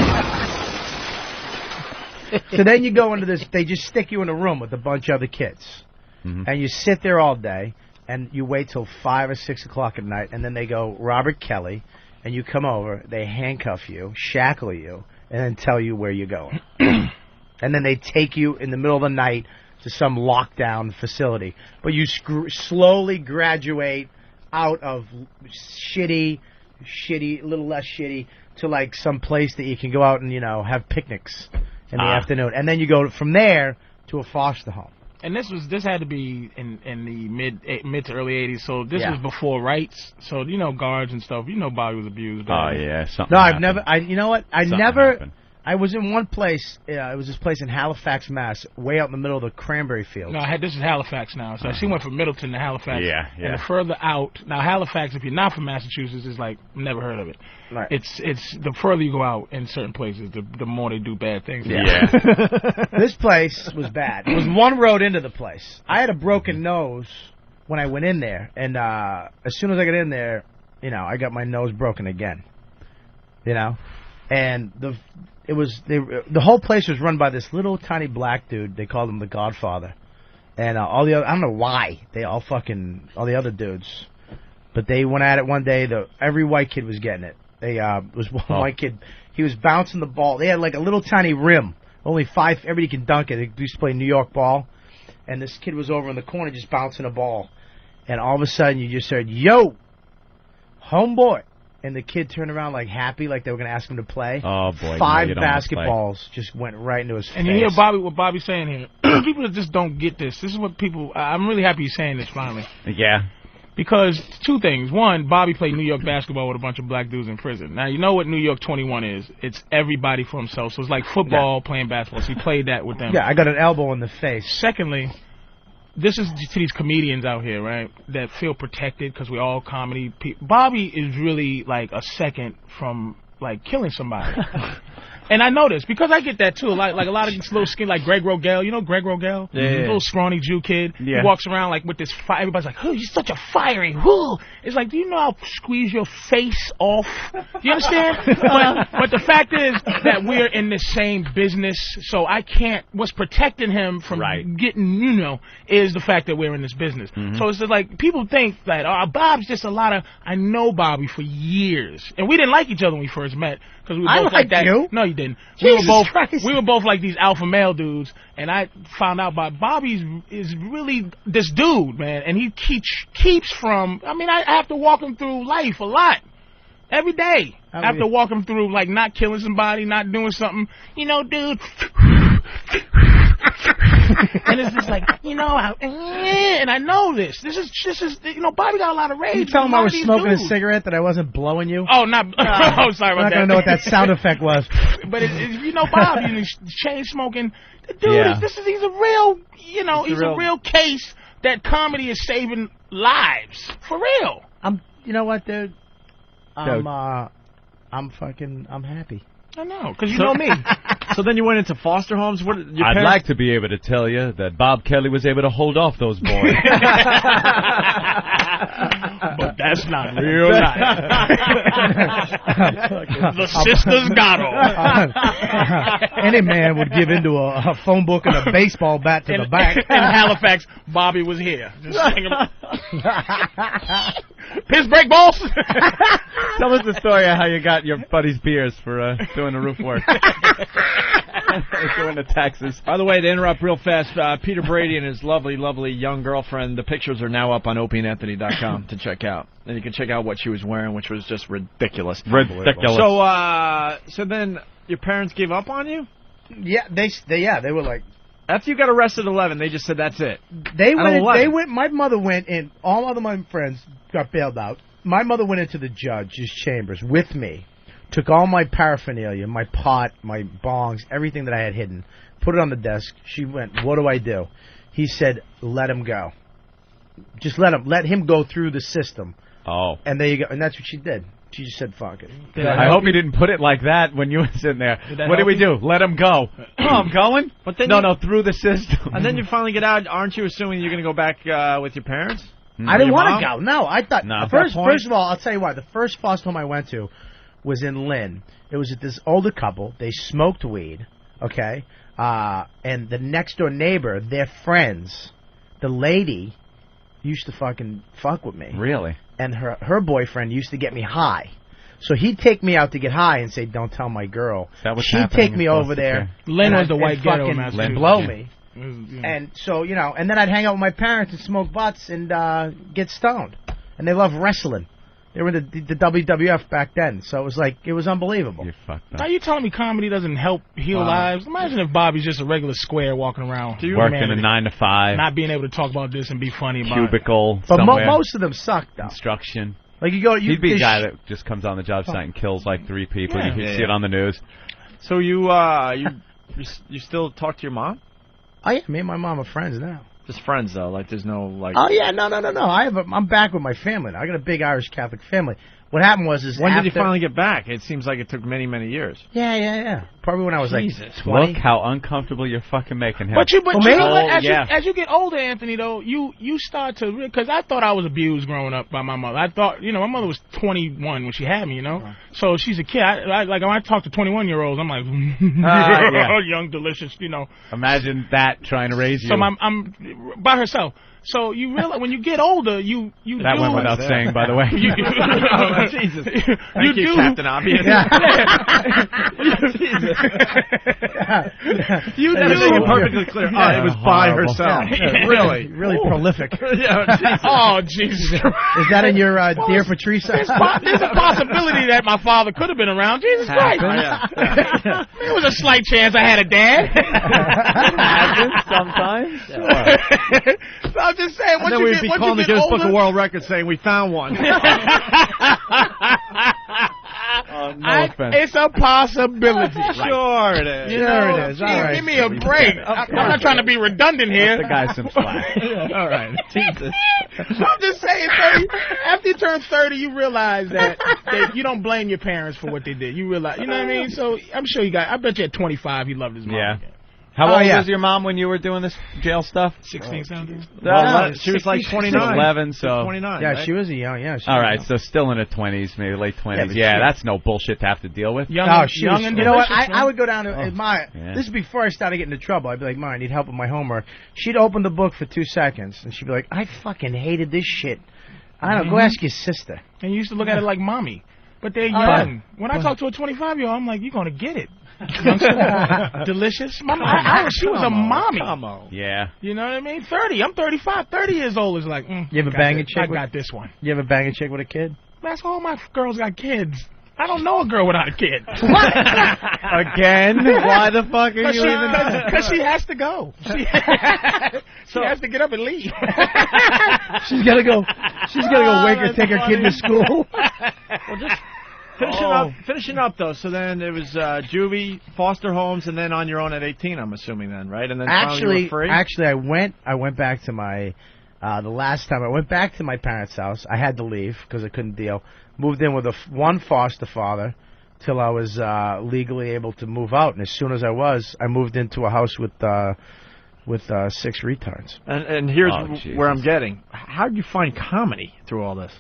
So then you go into this. They just stick you in a room with a bunch of other kids, and you sit there all day, and you wait till 5 or 6 o'clock at night, and then they go Robert Kelly, and you come over. They handcuff you, shackle you, and then tell you where you're going. And then they take you in the middle of the night to some lockdown facility. But you slowly graduate out of shitty, a little less shitty, to like some place that you can go out and, have picnics in the afternoon. And then you go from there to a foster home. And this had to be in the mid to early 80s, so this was before rights. So, guards and stuff, Bobby was abused. Oh, yeah, something No, happened. you know what? Something happened. I was in one place. It was this place in Halifax, Mass, way out in the middle of the cranberry fields. No, this is Halifax now. So she went from Middleton to Halifax. Yeah. And the further out, now Halifax, if you're not from Massachusetts, is like never heard of it. Right. It's the further you go out in certain places, the more they do bad things. Yeah. This place was bad. It was one road into the place. I had a broken nose when I went in there, and as soon as I got in there, I got my nose broken again. And the whole place was run by this little tiny black dude. They called him the Godfather, and all the other, I don't know why all the other dudes, but they went at it one day. Every white kid was getting it. Was one white kid. He was bouncing the ball. They had like a little tiny rim, only 5. Everybody can dunk it. They used to play New York ball, and this kid was over in the corner just bouncing a ball, and all of a sudden you just heard, "Yo, homeboy." And the kid turned around like happy, like they were going to ask him to play. Oh, boy. 5 you don't want to play. basketballs just went right into his face. And you hear what Bobby's saying here. People that just don't get this. This is what people... I'm really happy he's saying this finally. Yeah. Because 2 things. One, Bobby played New York basketball with a bunch of black dudes in prison. Now, you know what New York 21 is. It's everybody for himself. So it's like football playing basketball. So he played that with them. Yeah, I got an elbow in the face. Secondly... This is to these comedians out here, right, that feel protected because we're all comedy people. Bobby is really like a second from like killing somebody. And I know this because I get that too. Like a lot of these little skin, like Greg Rogel. You know Greg Rogel? Yeah. Little scrawny Jew kid. Yeah. He walks around like with this fire. Everybody's like, oh, you're such a fiery. Whoo. It's like, do you know how to squeeze your face off? Do you understand? But the fact is that we're in the same business, so I can't. What's protecting him from getting, is the fact that we're in this business. So it's just like people think that Bob's just a lot of. I know Bobby for years, and we didn't like each other when we first met because we were both like that. You? No, you didn't. Jesus Christ. We were both like these alpha male dudes, and I found out about Bobby's is really this dude, man, and he keeps from. I mean, I have to walk him through life a lot. Every day. I have to walk him through, like, not killing somebody, not doing something. Dude, And it's just like, and I know this. This is, Bobby got a lot of rage. You tell him I was smoking dudes. a cigarette that I wasn't blowing you? Oh, not. Sorry about I'm that. not gonna know what that sound effect was. But if you know Bob, chain smoking, dude. He's a real, he's a real case that comedy is saving lives for real. You know what, dude? I'm happy. I know, because you know me. So then you went into foster homes. I'd like to be able to tell you that Bob Kelly was able to hold off those boys. But that's not real life. The sisters got on. Any man would give into a phone book and a baseball bat to the back. In Halifax, Bobby was here. Just singing. Piss break balls. Tell us the story of how you got your buddy's beers for doing the roof work. Doing the taxes. By the way, to interrupt real fast, Peter Brady and his lovely, lovely young girlfriend, the pictures are now up on opieandanthony.com to check out. And you can check out what she was wearing, which was just ridiculous. Ridiculous. So then your parents gave up on you? Yeah, they were like, after you got arrested at 11, they just said that's it. They went. My mother went in. All of my friends got bailed out. My mother went into the judge's chambers with me, took all my paraphernalia, my pot, my bongs, everything that I had hidden, put it on the desk. She went, "What do I do?" He said, "Let him go. Just let him go through the system." Oh. And there you go. And that's what she did. She just said, "Fuck it." I hope you didn't put it like that when you were sitting there. What did we do? Let him go. Oh, I'm going? But then no, through the system. And then you finally get out. Aren't you assuming you're going to go back with your parents? I didn't want to go. No, I thought. No. First of all, I'll tell you what. The first foster home I went to was in Lynn. It was at this older couple. They smoked weed, okay? And the next door neighbor, their friends, the lady used to fuck with me. Really? And her boyfriend used to get me high. So he'd take me out to get high and say, "Don't tell my girl." She'd take me over there. Lynn was the white ghetto, and blow me. And so, and then I'd hang out with my parents and smoke butts and get stoned. And they loved wrestling. They were in the WWF back then, so it was unbelievable. You're fucked up. Are you telling me comedy doesn't help heal lives? Imagine if Bobby's just a regular square walking around. Working a 9 to 5. Not being able to talk about this and be funny about cubicle it. But most of them sucked, though. Construction. Like He'd be a guy that just comes on the job site and kills like 3 people. You can see it on the news. So you still talk to your mom? Oh, yeah, me and my mom are friends now. Just friends, though. Like, there's no, like... Oh, yeah, no. I'm back with my family now. I got a big Irish Catholic family. What happened was... When did you finally get back? It seems like it took many, many years. Yeah. Probably when I was Jesus. like 20. Look how uncomfortable you're fucking making him. But as you get older, Anthony, though, you start to... Because I thought I was abused growing up by my mother. I thought, my mother was 21 when she had me, So she's a kid. Like, when I talk to 21-year-olds, I'm like, young, delicious, Imagine that trying to raise you. So I'm by herself. So you realize when you get older, you that went without saying, by the way. Jesus. Thank you, Captain Obvious. Jesus. You do. Make it perfectly clear. It was by herself. Really prolific. Oh, Jesus. Is that in your Dear Patrice? There's a possibility that my father could have been around. Jesus Christ. There was a slight chance I had a dad. Sometimes. So I'm just saying, then we'd be calling the Guinness Book of World Records saying we found one. No offense. It's a possibility. Sure it is. Sure it is. All right. Give me a break. I'm not trying to be redundant here. The guy some slack. All right. Jesus. I'm just saying, after you turn 30, you realize that you don't blame your parents for what they did. You realize, you know what I mean? So I'm sure I bet you at 25 he loved his mom. Yeah. How old was your mom when you were doing this jail stuff? 16, 17. She was like 29. 11, so 29. Yeah, right? She was a young. Yeah. All right, so still in her 20s, maybe late 20s. Yeah, that's no bullshit to have to deal with. Young and you know what? I would go down to Yeah. This is before I started getting into trouble. I'd be like, "Mom, I need help with my homework." She'd open the book for 2 seconds, and she'd be like, "I fucking hated this shit." I don't know. Go ask your sister. And you used to look at it like mommy. But they're young. When I talk to a 25-year-old, I'm like, you're going to get it. Delicious. She was a mommy. Come on. Yeah. You know what I mean? 30. I'm 35. 30 years old is like, you ever bang a chick? I got this one. You ever bang a chick with a kid? That's all my girls got kids. I don't know a girl without a kid. What? Again? Why the fuck are you even? Because she has to go. She has to get up and leave. She's gotta go. She's gotta go wake her, take her kid to school. Well, just finishing up though. So then it was juvie, foster homes, and then on your own at 18. I'm assuming then, right? And then finally you were free? Actually, I went back to my the last time I went back to my parents' house. I had to leave because I couldn't deal. Moved in with one foster father till I was legally able to move out, and as soon as I moved into a house with 6 retards. And here's where I'm getting. How did you find comedy through all this?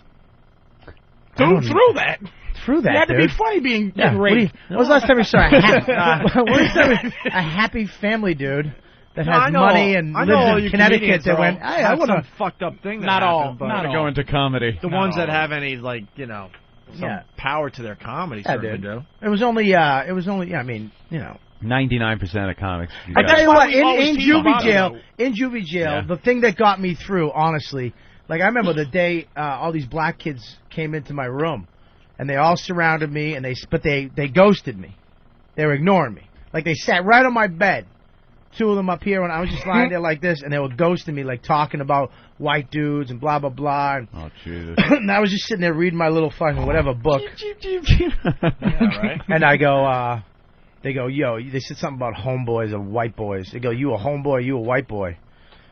Through that. Through that, you had to dude. be funny getting raped. When was the last time you saw a happy family, dude, that has money and lives in Connecticut that went, hey, I want some fucked up thing. Not all. Not go into comedy. The ones that have any, like, you know, some power to their comedy certainly do. It was only, I mean, you know. 99% of comics. I tell you what, in juvie jail, the thing that got me through, honestly, like I remember the day all these black kids came into my room, and they all surrounded me, and they ghosted me. They were ignoring me. Like they sat right on my bed, 2 of them up here, and I was just lying there like this, and they were ghosting me, like talking about white dudes and blah blah blah. And, oh Jesus! And I was just sitting there reading my little fucking whatever book. Right. And I go, they go, yo, they said something about homeboys or white boys. They go, you a homeboy, you a white boy.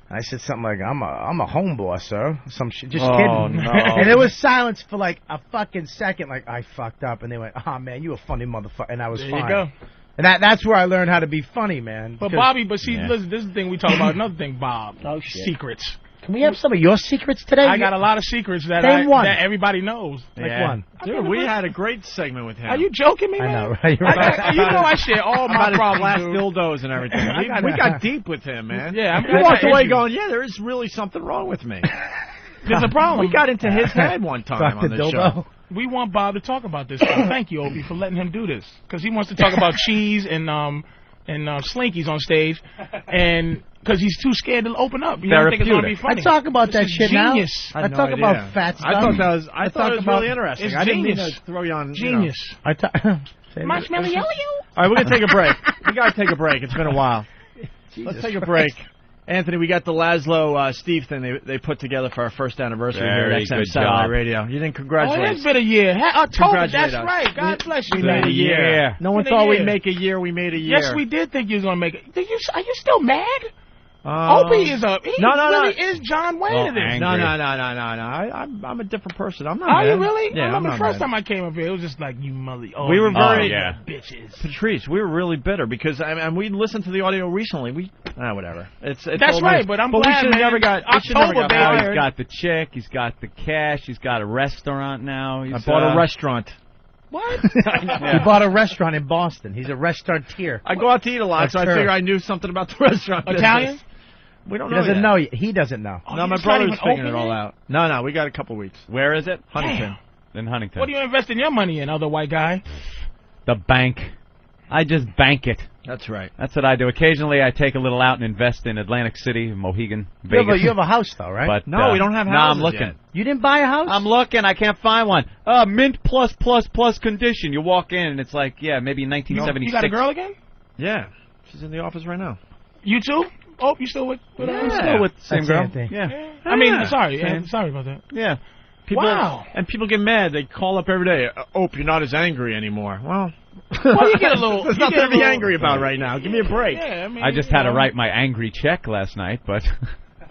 I said something like, I'm a homeboy, sir. Some shit, just kidding. No. And there was silence for like a fucking second, like I fucked up, and they went, oh man, you a funny motherfucker, and I was fine. There you go. And that's where I learned how to be funny, man. But Bobby, listen, this is the thing we talk about. Another thing, Bob. Oh shit. Secrets. Can we have some of your secrets today? I got a lot of secrets that that everybody knows. Like one. Dude, we had a great segment with him. Are you joking me, man? I know, right? You know I share all my problems, dude. Dildos and everything. We got deep with him, man. Yeah, we walked away going, yeah, there is really something wrong with me. There's a problem. We got into his head one time on this show. We want Bob to talk about this. Thank you, Opie, for letting him do this. Because he wants to talk about cheese and Slinkies on stage, and because he's too scared to open up. You don't think it's going to be funny. I talk about that shit genius. Now. I talk about fat stuff. I thought it was really interesting. It's I didn't mean genius. to throw you on. Genius. Marshmallow yo-yo. All right, we're going to take a break. We got to take a break. It's been a while. Let's take a break. Anthony, we got the Laszlo Steve thing they put together for our first anniversary here at XM Satellite Radio. You didn't congratulate. Oh, it's been a year. October, that's right. God bless you. We made a year. No one thought we'd make a year. We made a year. Yes, we did think you was going to make it. Are you still mad? Opie is is John Wayne to this. No. I'm a different person. I'm not. Are you really? Yeah, I remember the first time I came up here, it was just like you mother. We were very bitches. Patrice, we were really bitter because and we listened to the audio recently. Whatever. It's that's right, but I'm glad. We should never got. October, he's got the chick. He's got the cash. He's got a restaurant now. I bought a restaurant. What? He bought a restaurant in Boston. He's a restaurateur. I go out to eat a lot, so I figure I knew something about the restaurant. Italian? We don't know. He doesn't know. He doesn't know. No, my brother's figuring it all out. No, we got a couple weeks. Where is it? Huntington. In Huntington. What do you invest in your money in, other white guy? The bank. I just bank it. That's right. That's what I do. Occasionally, I take a little out and invest in Atlantic City, Mohegan, Vegas. You have a house, though, right? But, no, we don't have houses. No, I'm looking. Yet. You didn't buy a house? I'm looking. I can't find one. Mint plus condition. You walk in, and it's like, maybe 1976. You got a girl again? Yeah. She's in the office right now. You too? Oh, you still with I'm still with the same girl. Yeah. I mean, sorry about that. Yeah. People get mad. They call up every day. You're not as angry anymore. Well, you get a little. There's nothing to be angry about right now. Give me a break. Yeah, I just had to write my angry check last night, but.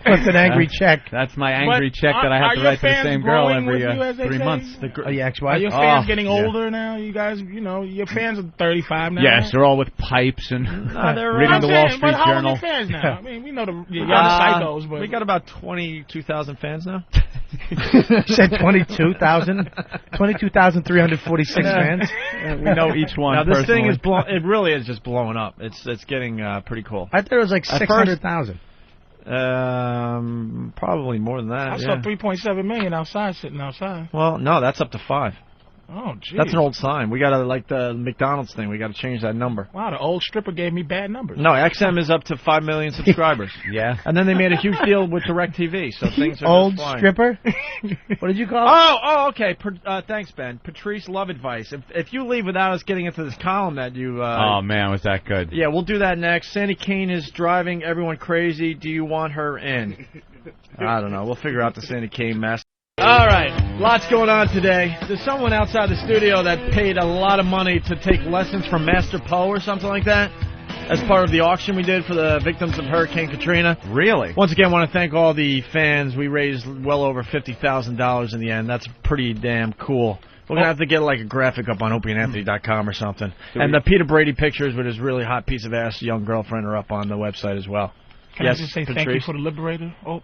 What's an angry check? That's my angry check that I have to write to the same girl every 3 months. Are you ex-wife? Are your fans getting older now? You guys, your fans are 35 now. Yes, they're all with pipes and reading the Wall Street Journal. How old are your fans now? I mean, we know you're the psychos, but we got about 22,000 fans now. You said 22,000? 22,346 fans? We know each one. Now this personally. thing it really is just blowing up. It's getting pretty cool. I thought it was like 600,000. Probably more than that. I saw 3.7 million sitting outside. Well, no, that's up to 5. Oh, jeez. That's an old sign. We got to, like the McDonald's thing, we got to change that number. Wow, the old stripper gave me bad numbers. No, XM is up to 5 million subscribers. Yeah. And then they made a huge deal with DirecTV, so things are Old just fine. stripper? What did you call it? Oh, okay. Thanks, Ben. Patrice, love advice. If you leave without us getting into this column that you... oh, man, was that good. Yeah, we'll do that next. Sandy Kane is driving everyone crazy. Do you want her in? I don't know. We'll figure out the Sandy Kane mess. All right. Lots going on today. There's someone outside the studio that paid a lot of money to take lessons from Master Poe or something like that as part of the auction we did for the victims of Hurricane Katrina. Really? Once again, I want to thank all the fans. We raised well over $50,000 in the end. That's pretty damn cool. We're going to have to get like a graphic up on opieandanthony.com or something. And the Peter Brady pictures with his really hot piece of ass young girlfriend are up on the website as well. Can yes, I just say Patrice? thank you for the Liberator? Oh,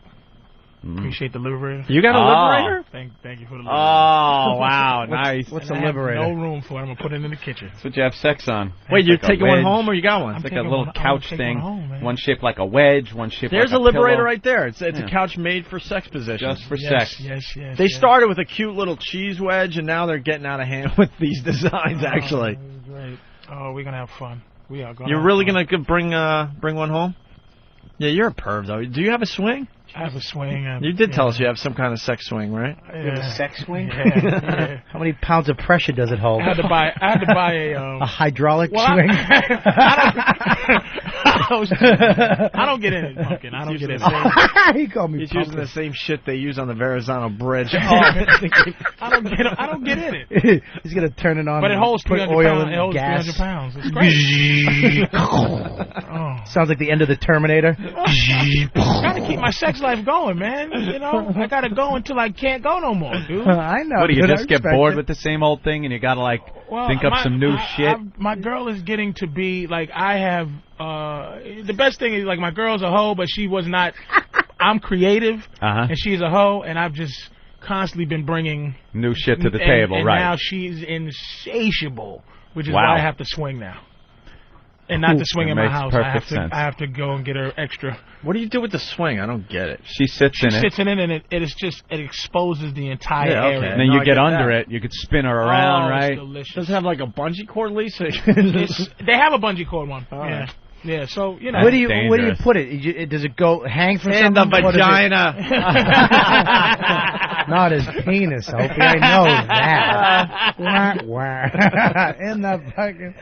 appreciate the Liberator. You got a Liberator? Thank you for the Liberator. Oh, wow, nice. What's And a I have Liberator? no room for it. I'm going to put it in the kitchen. That's what you have sex on. Wait, you're It's like a taking one wedge. home or you got one? I'm It's like a taking little one- I'm couch taking thing. one home, man. One shaped like a wedge, one shaped There's like a a Liberator pillow. right there. It's Yeah. a couch made for sex positions. Just for Yes, sex. yes. They started with a cute little cheese wedge, and now they're getting out of hand with these designs, actually. Oh, great. Oh, we're going to have fun. We are going You're really going to bring one home? Yeah, you're a perv, though. Do you have a swing? I have a swing. You did tell us you have some kind of sex swing, right? You have a sex swing? Yeah. How many pounds of pressure does it hold? I had to buy a a hydraulic well, swing? I don't get in it, Pumpkin. I don't get in it. He called me He's pumpkin. using the same shit they use on the Verrazano Bridge. I don't get in it. He's gonna turn it on. But it holds put 300 oil pounds. in It holds gas. 300 pounds. It's great. Sounds like the end of the Terminator. Gotta keep my sex life going, man. You know, I gotta go until I can't go no more, dude. I know. What, do you dude, I just get respect bored it. with the same old thing and you gotta, like, Well, think up some new shit? My girl is getting to be, like, I have, the best thing is, like, my girl's a hoe, but she was not, I'm creative, and she's a hoe, and I've just constantly been bringing New shit to the table, and right. now she's insatiable, which is Wow. why I have to swing now. And not to swing That in my makes house. perfect sense. I have to go and get her extra. What do you do with the swing? I don't get it. She sits in it. Sits in it, and it is just, it exposes the entire Yeah, okay. area. And then No, you I get get under that. it. You could spin her around, Oh, right? It's delicious. Does it have like a bungee cord, Lisa? They have a bungee cord one. All Yeah. right. Yeah, so, you know. That's Where do you dangerous. put it? Does it go hang from In the something? What is it? vagina. Not his penis, Opie. I know that. Wah, wah. In the fucking.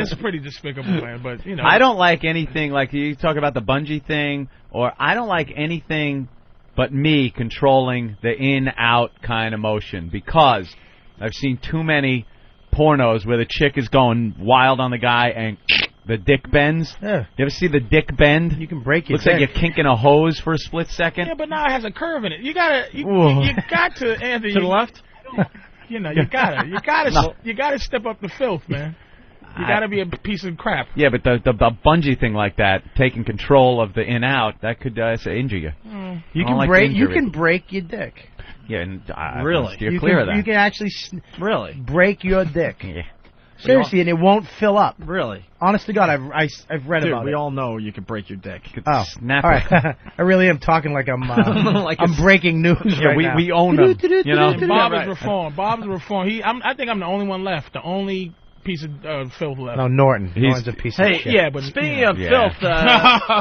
It's pretty despicable, man, but, you know. I don't like anything, like you talk about the bungee thing, or I don't like anything but me controlling the in-out kind of motion, because I've seen too many pornos where the chick is going wild on the guy and the dick bends. Yeah. You ever see the dick bend? You can break your Looks like dick. you're kinking a hose for a split second. Yeah, but now it has a curve in it. You got to, Anthony. To the left? You know, you gotta step up the filth, man. You gotta be a piece of crap. Yeah, but the bungee thing like that, taking control of the in-out, that could injure you. You I don't can like break. the You injury. can break your dick. Yeah, and Really? You're you clear can, of that. You can actually Really? break your dick. Yeah. Seriously, and it won't fill up. Really? Honest to God, I've read Dude, about we it. all know you can break your dick. Oh, Snap all it. right. I really am talking like I'm Like I'm a- breaking news Yeah, right we now. we own them. You know. And Bob right. is reformed. Bob's reformed. I think I'm the only one left. The only piece of filth left. No, Norton. He's- Norton's a piece of Hey, shit. Yeah, but Speaking you know. of Yeah. filth,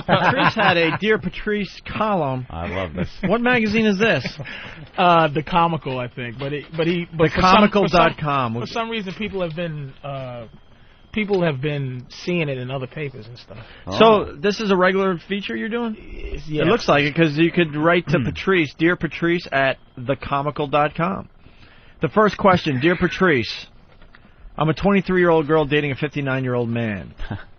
Patrice had a Dear Patrice column. I love this. What magazine is this? The Comical, I think, but Thecomical.com. For some reason, people have been seeing it in other papers and stuff. So this is a regular feature you're doing? Yeah. It looks like it, because you could write to Patrice, Dear Patrice at thecomical.com. The first question, Dear Patrice, I'm a 23-year-old girl dating a 59-year-old man.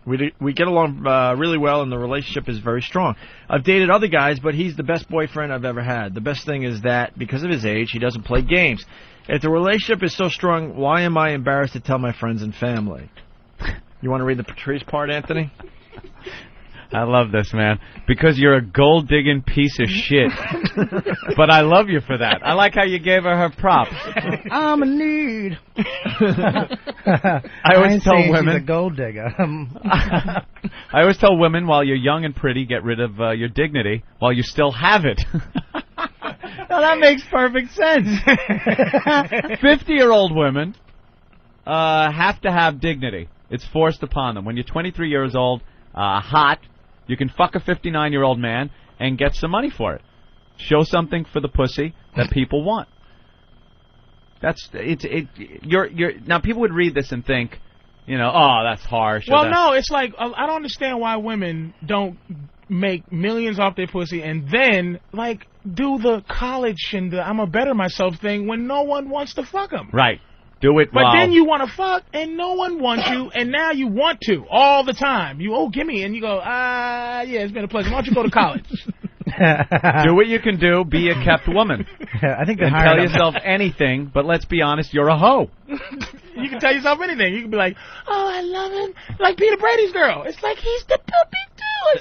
We get along really well, and the relationship is very strong. I've dated other guys, but he's the best boyfriend I've ever had. The best thing is that, because of his age, he doesn't play games. If the relationship is so strong, why am I embarrassed to tell my friends and family? You want to read the Patrice part, Anthony? I love this, man. Because you're a gold-digging piece of shit. But I love you for that. I like how you gave her props. I'm a nude. I always ain't tell saying women. she's a gold digger. I always tell women, while you're young and pretty, get rid of your dignity while you still have it. Now, that makes perfect sense. 50-year-old women have to have dignity. It's forced upon them. When you're 23 years old, hot, you can fuck a 59-year-old man and get some money for it. Show something for the pussy that people want. Now people would read this and think, oh, that's harsh. Well, no, it's like I don't understand why women don't make millions off their pussy and then do the college and the I'm a better myself thing when no one wants to fuck them. Right. Do it. But then you want to fuck and no one wants you, and now you want to all the time. Give me, and you go, yeah, it's been a pleasure. Why don't you go to college? Do what you can do. Be a kept woman. I think and tell yourself anything, but let's be honest, you're a hoe. You can tell yourself anything. You can be like, oh, I love him. Like Peter Brady's girl. It's like, he's the poopy too.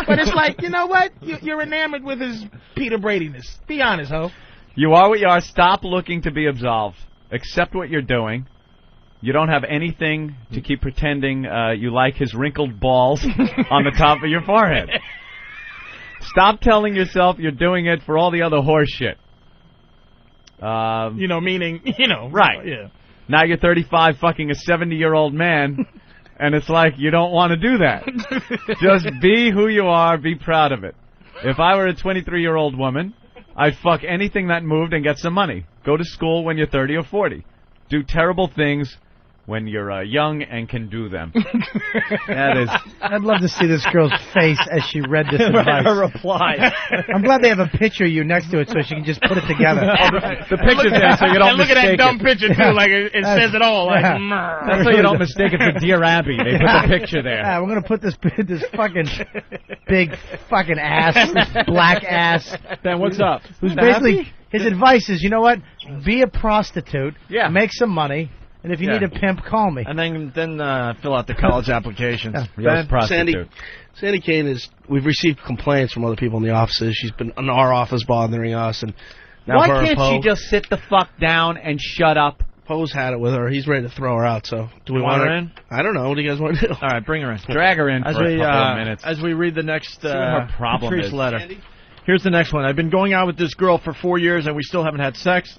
But it's like, you know what? You're enamored with his Peter Brady-ness. Be honest, ho. You are what you are. Stop looking to be absolved. Accept what you're doing. You don't have anything to keep pretending you like his wrinkled balls on the top of your forehead. Stop telling yourself you're doing it for all the other horse shit. Meaning, Right. Yeah. Now you're 35 fucking a 70-year-old man, and it's like you don't want to do that. Just be who you are. Be proud of it. If I were a 23-year-old woman, I'd fuck anything that moved and get some money. Go to school when you're 30 or 40. Do terrible things when you're young and can do them. I'd love to see this girl's face as she read this advice. Her reply. I'm glad they have a picture of you next to it so she can just put it together. The picture's there so you don't look mistake at that dumb it. picture, too. Like, it says it all. Like, That's so you don't mistake it for Dear Abby. They put the picture there. Yeah, we're going to put this fucking big fucking ass, this black ass. Ben, what's up? Who's basically, his advice is, you know what? Be a prostitute. Yeah. Make some money. And if you need a pimp, call me. And then fill out the college applications. Ben, prostitute. Sandy Kane we've received complaints from other people in the offices. She's been in our office bothering us. And now why her can't Poe, she just sit the fuck down and shut up? Poe's had it with her. He's ready to throw her out. So do we Want want her in? I don't know. What do you guys want to do? All right, bring her in. Drag her in for a couple of minutes. As we read the next her problem Patrice is. letter. Here's the next one. I've been going out with this girl for 4 years, and we still haven't had sex.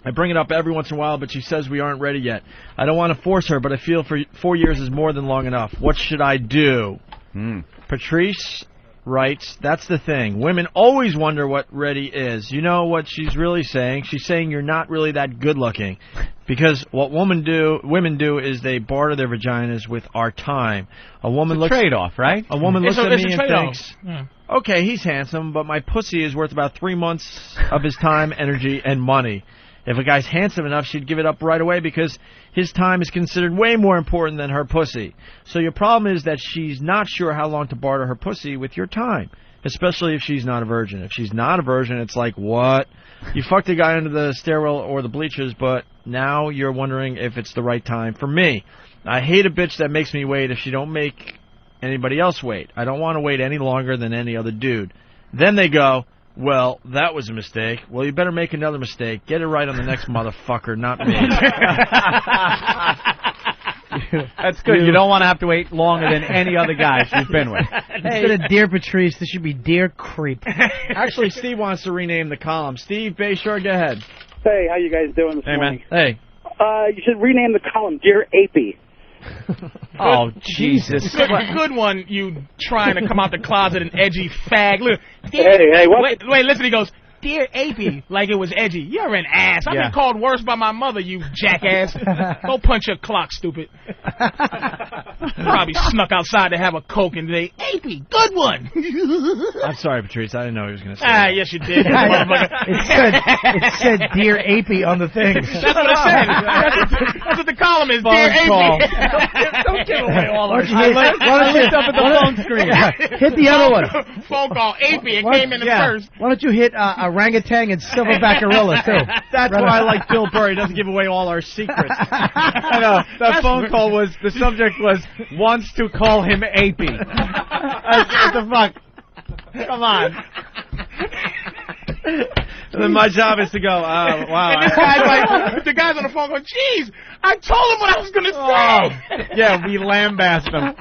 I bring it up every once in a while, but she says we aren't ready yet. I don't want to force her, but I feel for 4 years is more than long enough. What should I do? Patrice writes, that's the thing. Women always wonder what ready is. You know what she's really saying? She's saying you're not really that good looking. Because what women do is they barter their vaginas with our time. A woman looks trade-off, right? A woman looks at me and thinks, yeah. okay, he's handsome, but my pussy is worth about 3 months of his time, energy, and money. If a guy's handsome enough, she'd give it up right away because his time is considered way more important than her pussy. So your problem is that she's not sure how long to barter her pussy with your time, especially if she's not a virgin. If she's not a virgin, it's like, what? You fucked a guy under the stairwell or the bleachers, but now you're wondering if it's the right time for me. I hate a bitch that makes me wait if she don't make anybody else wait. I don't want to wait any longer than any other dude. Then they go, well, that was a mistake. Well, you better make another mistake. Get it right on the next motherfucker, not me. That's good. You don't want to have to wait longer than any other guy she's been with. Instead of Dear Patrice, this should be Dear Creep. Actually, Steve wants to rename the column. Steve Bayshore, go ahead. Hey, how you guys doing this morning? Man. Hey. You should rename the column Dear Opie. Oh, Jesus. Good one, you trying to come out the closet an edgy fag. Look, Hey, what? Wait, listen, he goes, Dear Opie, like it was edgy. You're an ass. I've been called worse by my mother, you jackass. Go punch your clock, stupid. Probably snuck outside to have a Coke and say, Opie, good one. I'm sorry, Patrice. I didn't know he was going to say that. Yes, you did. It said Dear Opie on the thing. That's what it said. That's what the column is, Dear Opie. Don't give away all our shit. I looked up at the phone screen. Hit the other one. Phone call, Opie. It came in first. Why don't you hit orangutan and silverback gorilla, too? That's why I like Bill Burr. He doesn't give away all our secrets. I know. That phone call was, the subject was, wants to call him Opie. What the fuck? Come on. And then my job is to go, wow. And this guy's like, the guy's on the phone going, geez, I told him what I was going to say. Yeah, we lambast him.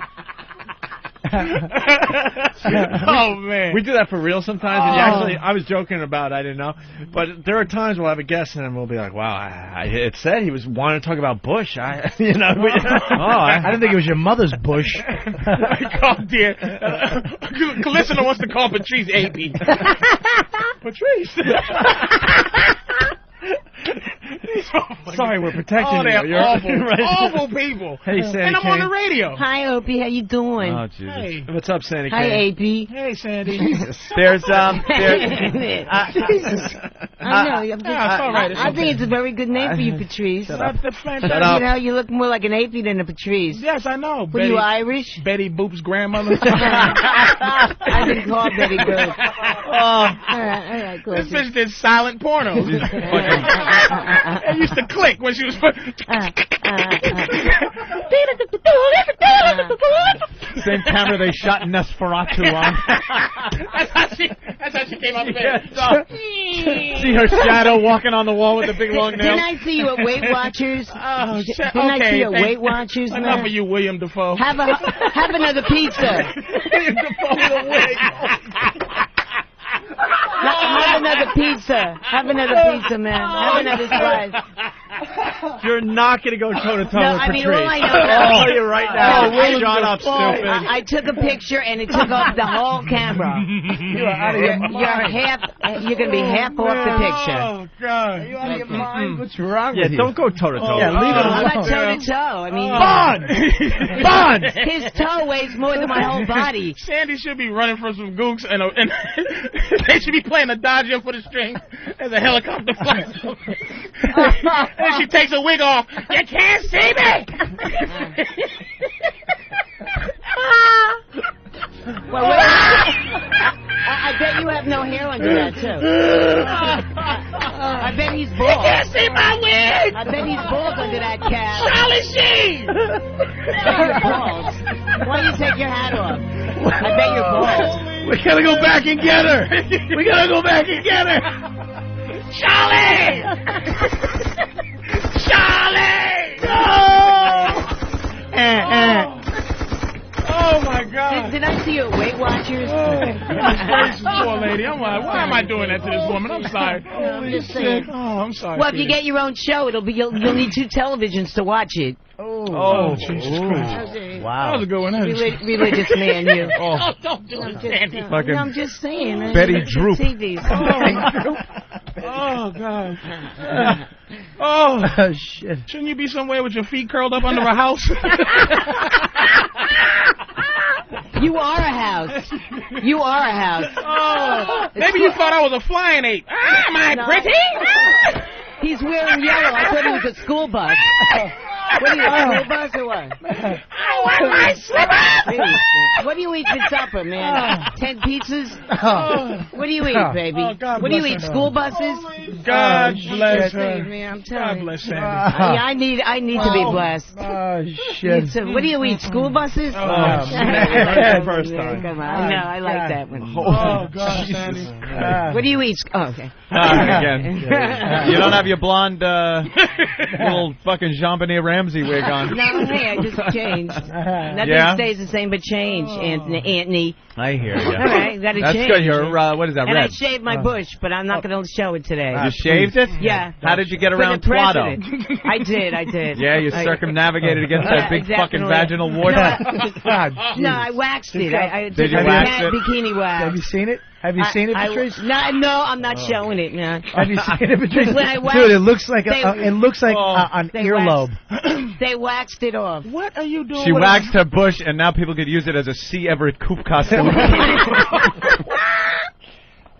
Oh man, we do that for real sometimes. And actually, I was joking about it, I didn't know, but there are times we'll have a guest and we'll be like, "Wow, it said he was wanting to talk about Bush." I didn't think it was your mother's Bush. Oh dear, listener wants to call Patrice AP. Patrice. Sorry, we're protecting you. They're awful people. Hey, Sandy and I'm Kane. on the radio. Hi, Opie. How you doing? Oh, Jesus. Hey. What's up, Sandy Hi, Kane? AP. Hey, Sandy. Jesus. There's Jesus. I know. it's all right. I think it's a very good name for you, Patrice. Shut up. You know, you look more like an AP than a Patrice. Yes, I know. Were you Irish? Betty Boop's grandmother. I've been called Betty Boop. All right, cool. This bitch did silent porno. It used to click when she was. same camera they shot Nosferatu on. That's how she came up there. See her shadow walking on the wall with the big long nails. Didn't I see you at Weight Watchers? Oh, I see you at Weight Watchers? Enough of you, William Dafoe. Have another pizza. William Dafoe with a wig. Have another pizza. Have another pizza, man. Have another slice. You're not going to go toe-to-toe with Patrice. All I know I'll tell you right now. Shut up, stupid. I took a picture and it took off the whole camera. You are out of your mind. You're going to be half off the picture. Oh, God. Are you out of your mind? What's wrong Yeah, with you? don't go toe-to-toe. Yeah, leave it I'm alone. not toe-to-toe. I mean, Bond! his toe weighs more than my whole body. Sandy should be running from some gooks and they should be playing a Dodger for the string as a helicopter flies over. And she takes her wig off. You can't see me! Well, I bet you have no hair under that, too. I bet he's bald. You can't see my wig! I bet he's bald under that cap. Charlie Sheen! You're bald. Why don't you take your hat off? I bet you're bald. We gotta go back and get her. We gotta go back and get her. Charlie! Charlie! No! Oh my God! Did I see you at Weight Watchers? Poor lady. I'm like, why am I doing that to this woman? I'm sorry. I'm just saying. Oh, I'm sorry. Well, if you get your own show, you'll need 2 televisions to watch it. Oh, Jesus Christ! Wow. That was a good one. Religious man, you. Oh, don't do it, Sandy. I'm just saying. Betty Droop. Oh, God. Oh, shit. shouldn't you be somewhere with your feet curled up under a house? You are a house. You are a house. Oh, maybe you thought I was a flying ape. Am I pretty? He's wearing yellow. I thought he was a school bus. What are you, a school bus or what? I want my slippers! What do you eat for supper, man? 10 pizzas? What do you eat, baby? Oh, God What do you bless eat, her. school buses? God bless her. Man, I'm God telling you. bless Sandy. I need to be blessed. Oh, shit. So, what do you eat, school buses? Oh, First time. Come on. I know, I like that one. Oh, God, Sandy. What do you eat? Oh, okay. Again. You don't have your blonde little fucking Jean-Benet Ramsey wig on. No, hey, I just changed. Nothing stays the same but change, Anthony. I hear you. All right, got to change. That's good. You're, what is that, And red? I shaved my bush, but I'm not going to show it today. You shaved it? Yeah. How did you get For around the Twato? president. I did. Yeah, you circumnavigated against that big fucking definitely. vaginal wart. No, I waxed it. I Did you took a wax cat it? bikini wax. Have you seen it? Have you seen it, Patrice? No, I'm not showing it, man. Have you seen it, Patrice? When I waxed, Dude, it looks like they- an they earlobe. They waxed it off. What are you doing? She with waxed her bush, and now people could use it as a C. Everett Koop costume.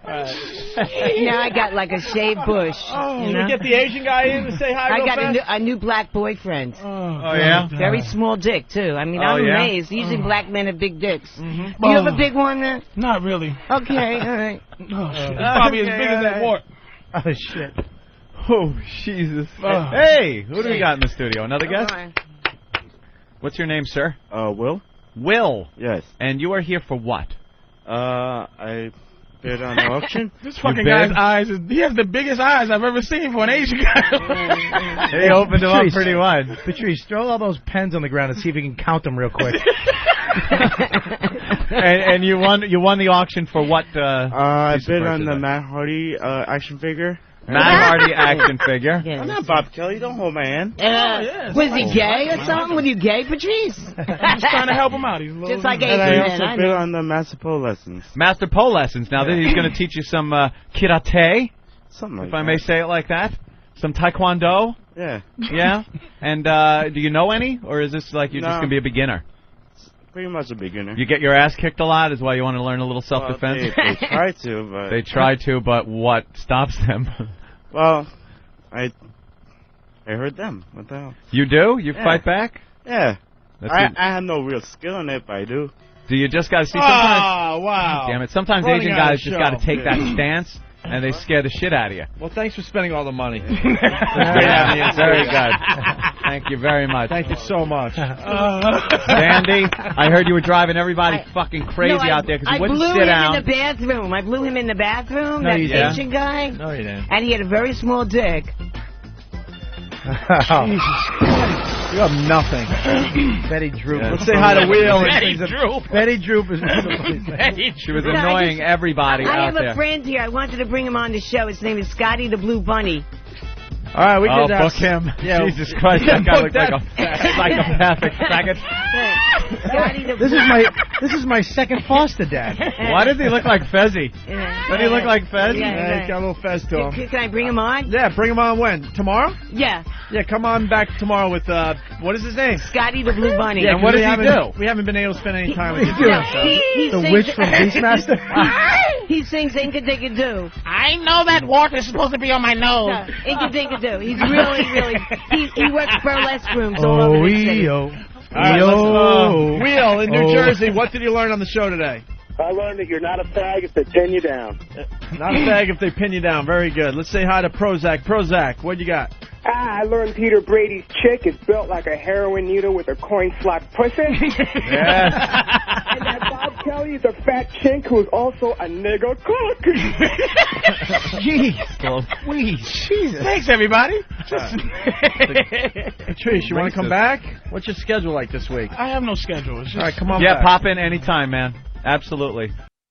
Now I got like a shaved bush. Can we get the Asian guy in to say hi I real got fast? a new black boyfriend. Oh, yeah? Very small dick, too. I mean, I'm yeah? amazed. Usually black men have big dicks. Do you have a big one, man? Not really. Okay, all right. It's probably as big as that wart. Oh, shit. Oh, Jesus. Hey, who do we got in the studio? Another guest? All right. What's your name, sir? Will? Will. Yes. And you are here for what? I bid on the auction. This fucking bid? guy's eyes, he has the biggest eyes I've ever seen for an Asian guy. He opened them up Patrice. pretty wide. Patrice, throw all those pens on the ground and see if you can count them real quick. And you won the auction for what? I bid on the Matt Hardy action figure. Matt Hardy action figure. I'm not Bob Kelly. Don't hold my hand. Was he gay or something? Were you gay, Patrice? I'm just trying to help him out. He's a little, just like And I Adrian. also bid on the Master Pole lessons. Master pole lessons. Now he's going to teach you some karate, Something like if that. I may say it like that. Some taekwondo. Yeah. Yeah. And do you know any, or is this like you're just going to be a beginner? Pretty much a beginner. You get your ass kicked a lot, is why you want to learn a little self-defense. Well, they try to, but They try to, but what stops them? well, I heard them. What the hell? You do? You Yeah. fight back? Yeah. That's I good. have no real skill in it, but I do. Do you just got to see sometimes? Oh, wow. Damn it! Sometimes Running Asian out of guys just show. got to take that stance, and they scare the shit out of you. Well, thanks for spending all the money. Yeah, very good. Thank you very much. Thank you so much. Sandy, I heard you were driving everybody fucking crazy out there because you wouldn't sit I blew him down. in the bathroom. I blew him in the bathroom, No, that you didn't. Asian guy. No, you didn't. And he had a very small dick. You have nothing. Betty Droop. Let's say hi to Wheel. Betty Droop is She was annoying everybody I out have there. a friend here. I wanted to bring him on the show. His name is Scotty the Blue Bunny. All right, we Oh, could book him. Yeah. Jesus Christ, that guy looks like a psychopathic faggot. Scotty the This is my second foster dad. Why does he look like Fezzy? Doesn't he look like Fez? Yeah, He's got a little fez to him. Can I bring him on? Yeah, bring him on when? Tomorrow? Yeah. Yeah, come on back tomorrow with, what is his name? Scotty the Blue Bunny. Yeah, And what does he do? We haven't been able to spend any time with you. He The sings, witch from Beastmaster. he sings Inka Dinka Doo. I know that water is supposed to be on my nose. Inka Dinka Doo. He's really, he works burlesque rooms all over the city. All right, let's, Wheel in New Jersey, what did you learn on the show today? I learned that you're not a fag if they pin you down. Not a fag if they pin you down. Very good. Let's say hi to Prozac. Prozac, what you got? I learned Peter Brady's chick is built like a heroin needle with a coin slot pussy. Yes. And that Bob Kelly is a fat chink who is also a nigger cook. Jeez. Please. Jesus. Thanks, everybody. Patrice, you want to come back? What's your schedule like this week? I have no schedule. It's just All right, come on Yeah, back. pop in anytime, man. Absolutely.